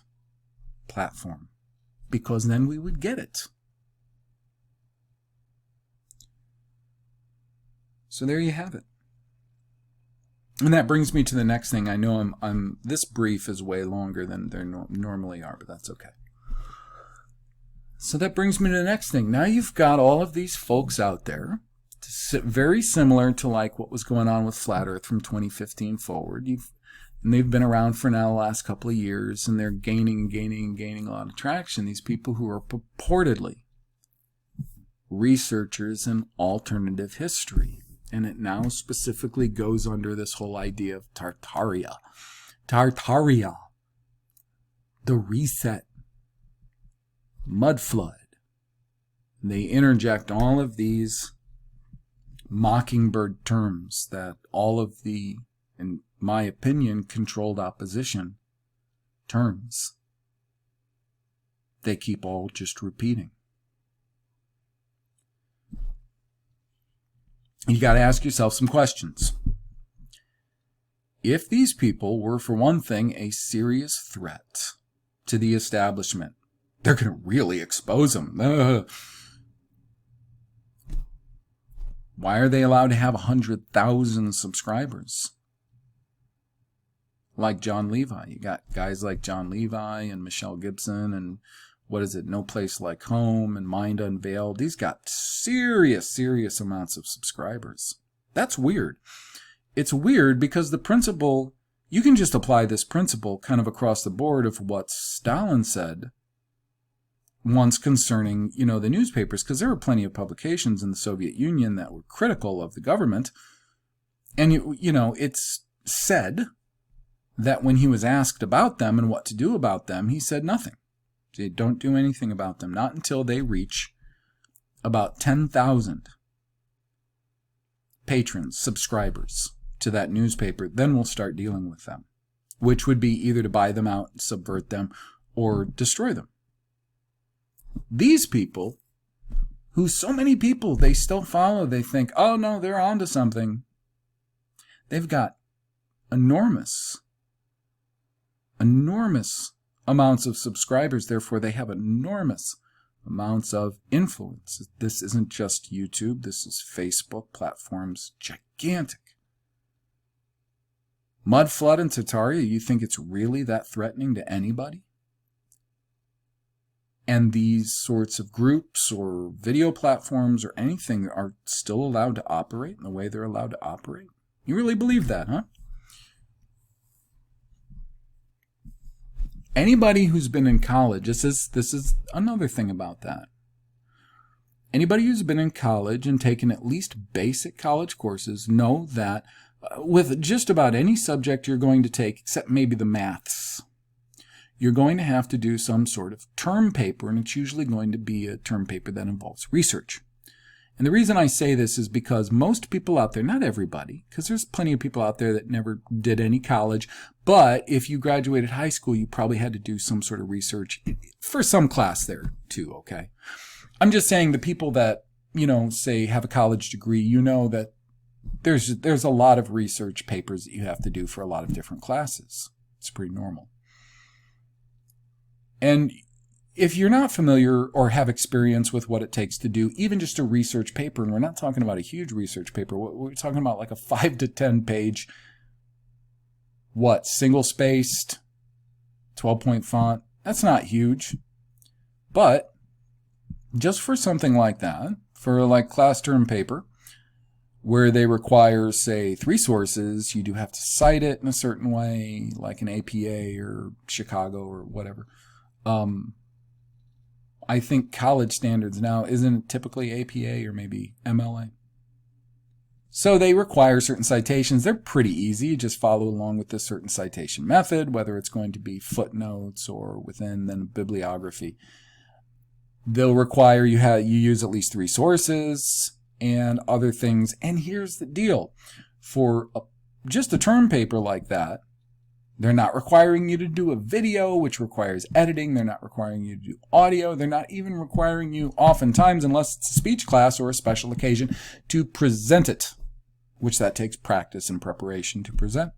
platform, because then we would get it. So there you have it. And that brings me to the next thing. I know this brief is way longer than they normally are, but that's okay. So that brings me to the next thing. Now you've got all of these folks out there, very similar to like what was going on with Flat Earth from 2015 forward. And they've been around for now the last couple of years, and they're gaining a lot of traction. These people who are purportedly researchers in alternative history. And it now specifically goes under this whole idea of Tartaria. Tartaria. The reset. Mud flood. They interject all of these mockingbird terms that all of the, in my opinion, controlled opposition terms. They keep all just repeating. You got to ask yourself some questions. If these people were, for one thing, a serious threat to the establishment, they're going to really expose them. Why are they allowed to have 100,000 subscribers? Like John Levi. You got guys like John Levi and Michelle Gibson and what is it, No Place Like Home and Mind Unveiled. These got serious amounts of subscribers. That's weird. It's weird because the principle, you can just apply this principle kind of across the board of what Stalin said once concerning, the newspapers, because there were plenty of publications in the Soviet Union that were critical of the government. And, it's said that when he was asked about them and what to do about them, he said nothing. They don't do anything about them, not until they reach about 10,000 patrons, subscribers to that newspaper. Then we'll start dealing with them, which would be either to buy them out, subvert them, or destroy them. These people, who so many people they still follow, they think, oh no, they're onto something. They've got enormous amounts of subscribers, therefore they have enormous amounts of influence. This isn't just YouTube, this is Facebook, platforms, gigantic. Mud flood and Tartaria, you think it's really that threatening to anybody? And these sorts of groups or video platforms or anything are still allowed to operate in the way they're allowed to operate? You really believe that, huh? Anybody who's been in college, this is another thing about that. Anybody who's been in college and taken at least basic college courses know that with just about any subject you're going to take, except maybe the maths, you're going to have to do some sort of term paper, and it's usually going to be a term paper that involves research. And the reason I say this is because most people out there, not everybody, because there's plenty of people out there that never did any college, but if you graduated high school, you probably had to do some sort of research for some class there too, okay? I'm just saying the people that say have a college degree, you know that there's a lot of research papers that you have to do for a lot of different classes. It's pretty normal. And if you're not familiar or have experience with what it takes to do even just a research paper, and we're not talking about a huge research paper, we're talking about like a 5 to 10 page, single-spaced, 12-point font. That's not huge. But just for something like that, for like class term paper, where they require, say, 3 sources, you do have to cite it in a certain way, like an APA or Chicago or whatever. I think college standards now, isn't it typically APA or maybe MLA? So they require certain citations. They're pretty easy. You just follow along with this certain citation method, whether it's going to be footnotes or within then bibliography. They'll require you use at least 3 sources and other things. And here's the deal. For just a term paper like that, they're not requiring you to do a video, which requires editing. They're not requiring you to do audio. They're not even requiring you, oftentimes, unless it's a speech class or a special occasion, to present it, which that takes practice and preparation to present.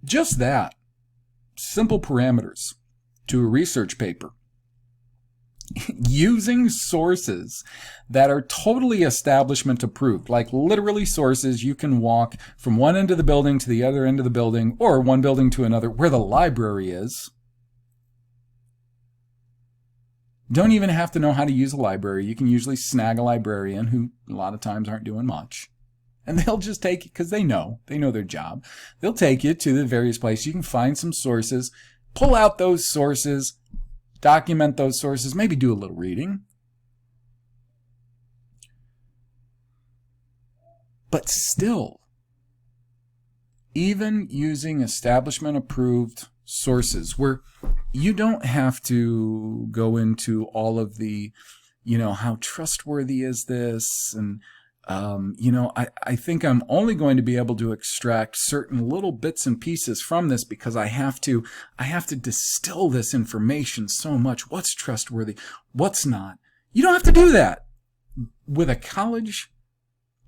Just that. Simple parameters to a research paper. Using sources that are totally establishment approved, like literally sources you can walk from one end of the building to the other end of the building, or one building to another, where the library is. Don't even have to know how to use a library. You can usually snag a librarian who a lot of times aren't doing much. And they'll just take you, because they know their job. They'll take you to the various places. You can find some sources, pull out those sources, document those sources, maybe do a little reading. But still, even using establishment-approved sources, where you don't have to go into all of the, how trustworthy is this, and I think I'm only going to be able to extract certain little bits and pieces from this because I have to distill this information so much. What's trustworthy? What's not? You don't have to do that with a college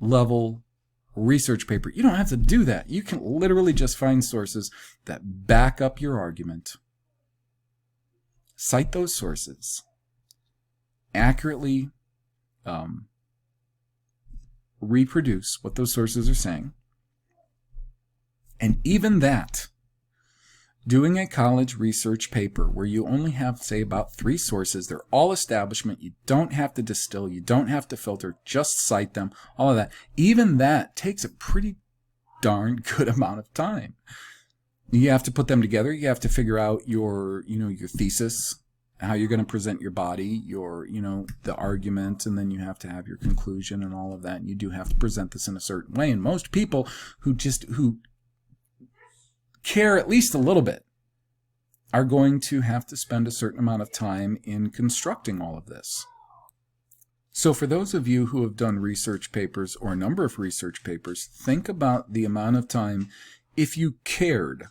level research paper. You don't have to do that. You can literally just find sources that back up your argument. Cite those sources. Accurately reproduce what those sources are saying. And even that, doing a college research paper where you only have, say, about 3 sources, they're all establishment, you don't have to distill, you don't have to filter, just cite them, all of that. Even that takes a pretty darn good amount of time. You have to put them together, you have to figure out your thesis, how you're going to present your body, the argument, and then you have to have your conclusion and all of that. And you do have to present this in a certain way. And most people who care at least a little bit are going to have to spend a certain amount of time in constructing all of this. So for those of you who have done research papers or a number of research papers, think about the amount of time, if you cared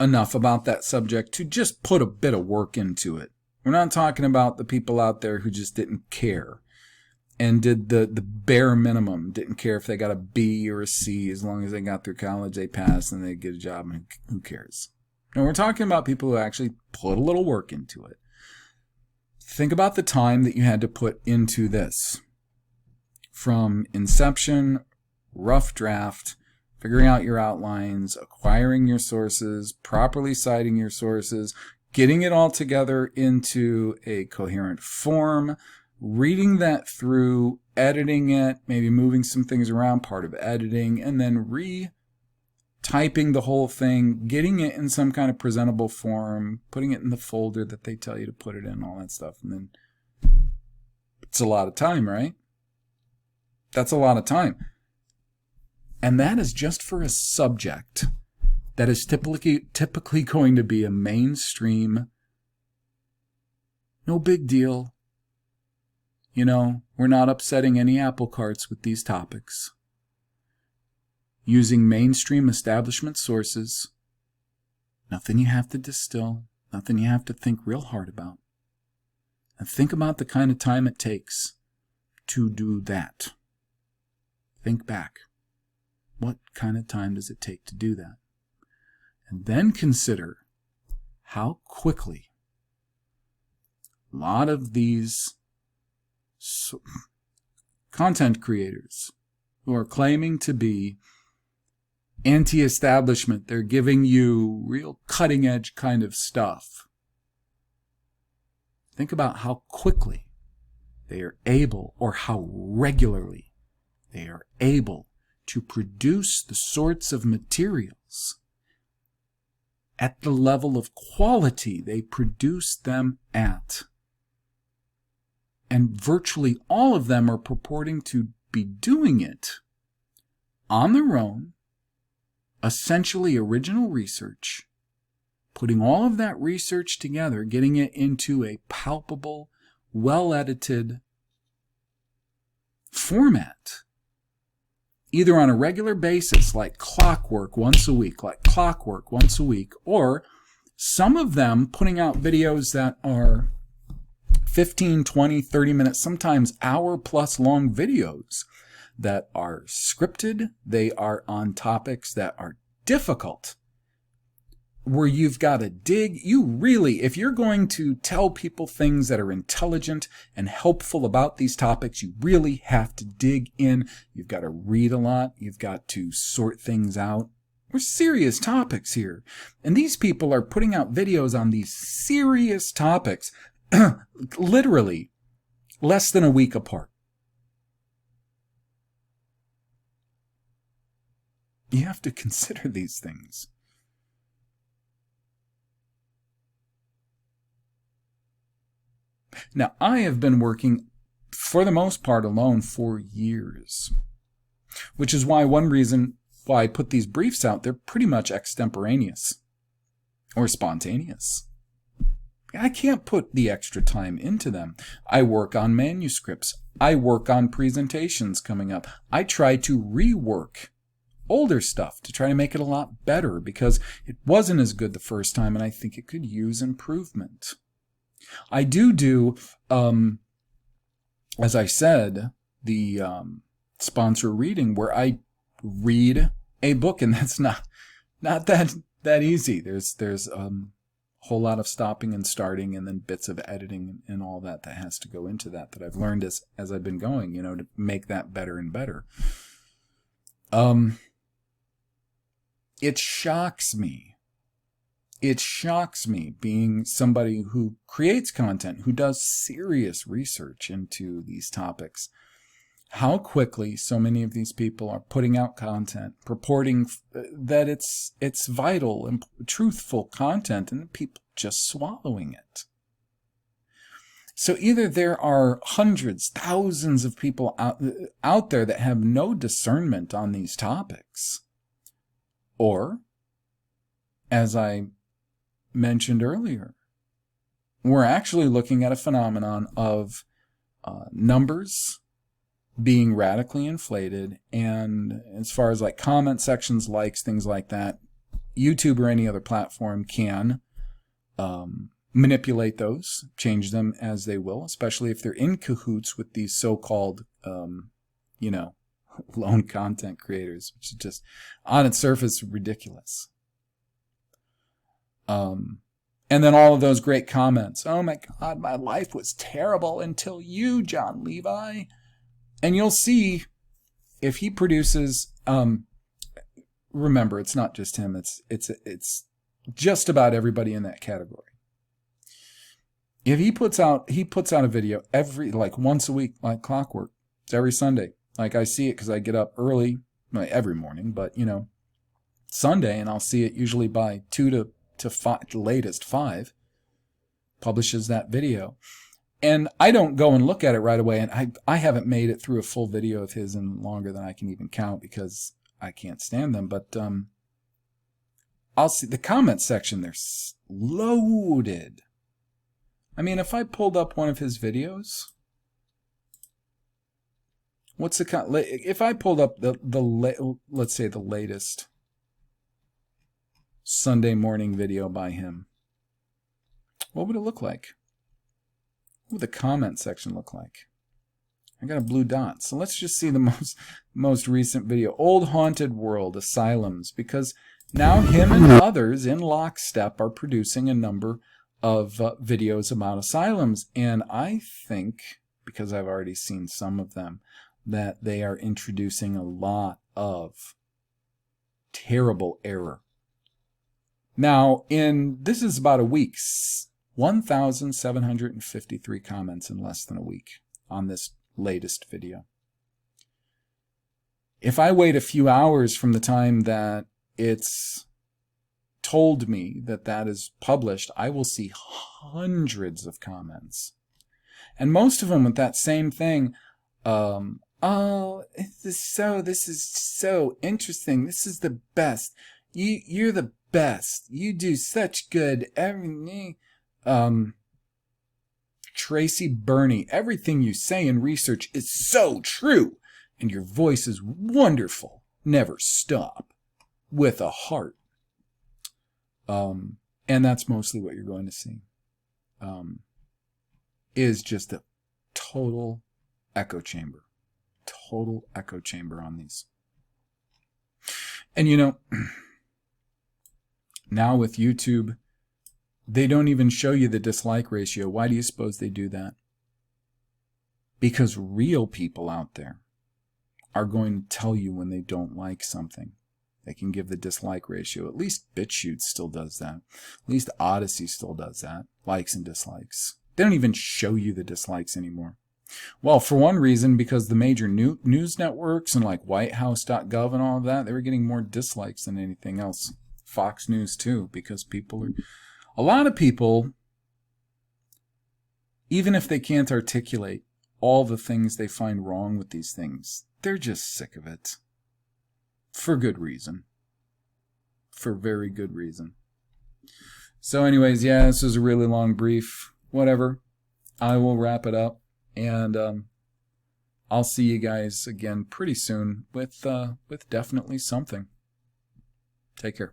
enough about that subject to just put a bit of work into it. We're not talking about the people out there who just didn't care and did the bare minimum, didn't care if they got a B or a C, as long as they got through college, they passed, and they get a job, and who cares? No, we're talking about people who actually put a little work into it. Think about the time that you had to put into this. From inception, rough draft, figuring out your outlines, acquiring your sources, properly citing your sources, getting it all together into a coherent form, reading that through, editing it, maybe moving some things around, part of editing, and then retyping the whole thing, getting it in some kind of presentable form, putting it in the folder that they tell you to put it in, all that stuff. And then it's a lot of time, right? That's a lot of time. And that is just for a subject that is typically going to be a mainstream, no big deal. We're not upsetting any apple carts with these topics. Using mainstream establishment sources, nothing you have to distill, nothing you have to think real hard about. And think about the kind of time it takes to do that. Think back. What kind of time does it take to do that? And then consider how quickly a lot of these content creators who are claiming to be anti-establishment, they're giving you real cutting-edge kind of stuff. Think about how quickly they are able, or how regularly they are able to produce the sorts of materials at the level of quality they produce them at. And virtually all of them are purporting to be doing it on their own, essentially original research, putting all of that research together, getting it into a palpable, well-edited format, either on a regular basis, like clockwork once a week, or some of them putting out videos that are 15, 20, 30 minutes, sometimes hour-plus long videos that are scripted. They are on topics that are difficult, where you've got to dig. You really, if you're going to tell people things that are intelligent and helpful about these topics, you really have to dig in. You've got to read a lot. You've got to sort things out. We're serious topics here. And these people are putting out videos on these serious topics literally less than a week apart. You have to consider these things. Now, I have been working, for the most part, alone for years, which is why one reason why I put these briefs out, they're pretty much extemporaneous or spontaneous. I can't put the extra time into them. I work on manuscripts. I work on presentations coming up. I try to rework older stuff to try to make it a lot better because it wasn't as good the first time, and I think it could use improvement. I do, as I said, the sponsor reading where I read a book, and that's not that easy. There's a whole lot of stopping and starting, and then bits of editing and all that has to go into that I've learned as I've been going, to make that better and better. It shocks me. It shocks me, being somebody who creates content, who does serious research into these topics, how quickly so many of these people are putting out content, purporting that it's vital and truthful content, and people just swallowing it. So either there are hundreds, thousands of people out there that have no discernment on these topics, or, as I mentioned earlier, we're actually looking at a phenomenon of numbers being radically inflated, and as far as like comment sections, likes, things like that, YouTube or any other platform can manipulate those, change them as they will, especially if they're in cahoots with these so-called lone content creators, which is just on its surface ridiculous. And then all of those great comments. Oh my God, my life was terrible until you, John Levi. And you'll see if he produces, remember, it's not just him. It's just about everybody in that category. If he puts out a video once a week, like clockwork. It's every Sunday. Like I see it because I get up early, not every morning, but Sunday, and I'll see it usually by 2 to 5, latest 5, publishes that video. And I don't go and look at it right away, and I haven't made it through a full video of his in longer than I can even count because I can't stand them. But I'll see the comment section, they're loaded. I mean, if I pulled up one of his videos, if I pulled up let's say the latest Sunday morning video by him, what would it look like? What would the comment section look like? I got a blue dot. So let's just see the most recent video. Old Haunted World, Asylums, because now him and others in lockstep are producing a number of videos about asylums. And I think, because I've already seen some of them, that they are introducing a lot of terrible error. Now, this is about a week, 1,753 comments in less than a week on this latest video. If I wait a few hours from the time that it's told me that that is published, I will see hundreds of comments. And most of them with that same thing. Oh, this is so interesting. This is the best. You're the best. You do such good. Tracy Burney, everything you say in research is so true, and your voice is wonderful. Never stop. With a heart. And that's mostly what you're going to see. Is just a total echo chamber. Total echo chamber on these. And you know, now with YouTube, they don't even show you the dislike ratio. Why do you suppose they do that? Because real people out there are going to tell you when they don't like something. They can give the dislike ratio. At least BitChute still does that. At least Odyssey still does that. Likes and dislikes. They don't even show you the dislikes anymore. Well, for one reason, because the major news networks and like whitehouse.gov and all of that, they were getting more dislikes than anything else. Fox News too, because a lot of people, even if they can't articulate all the things they find wrong with these things, they're just sick of it. For good reason. For very good reason. So anyways, yeah, this was a really long brief. Whatever. I will wrap it up. And I'll see you guys again pretty soon with definitely something. Take care.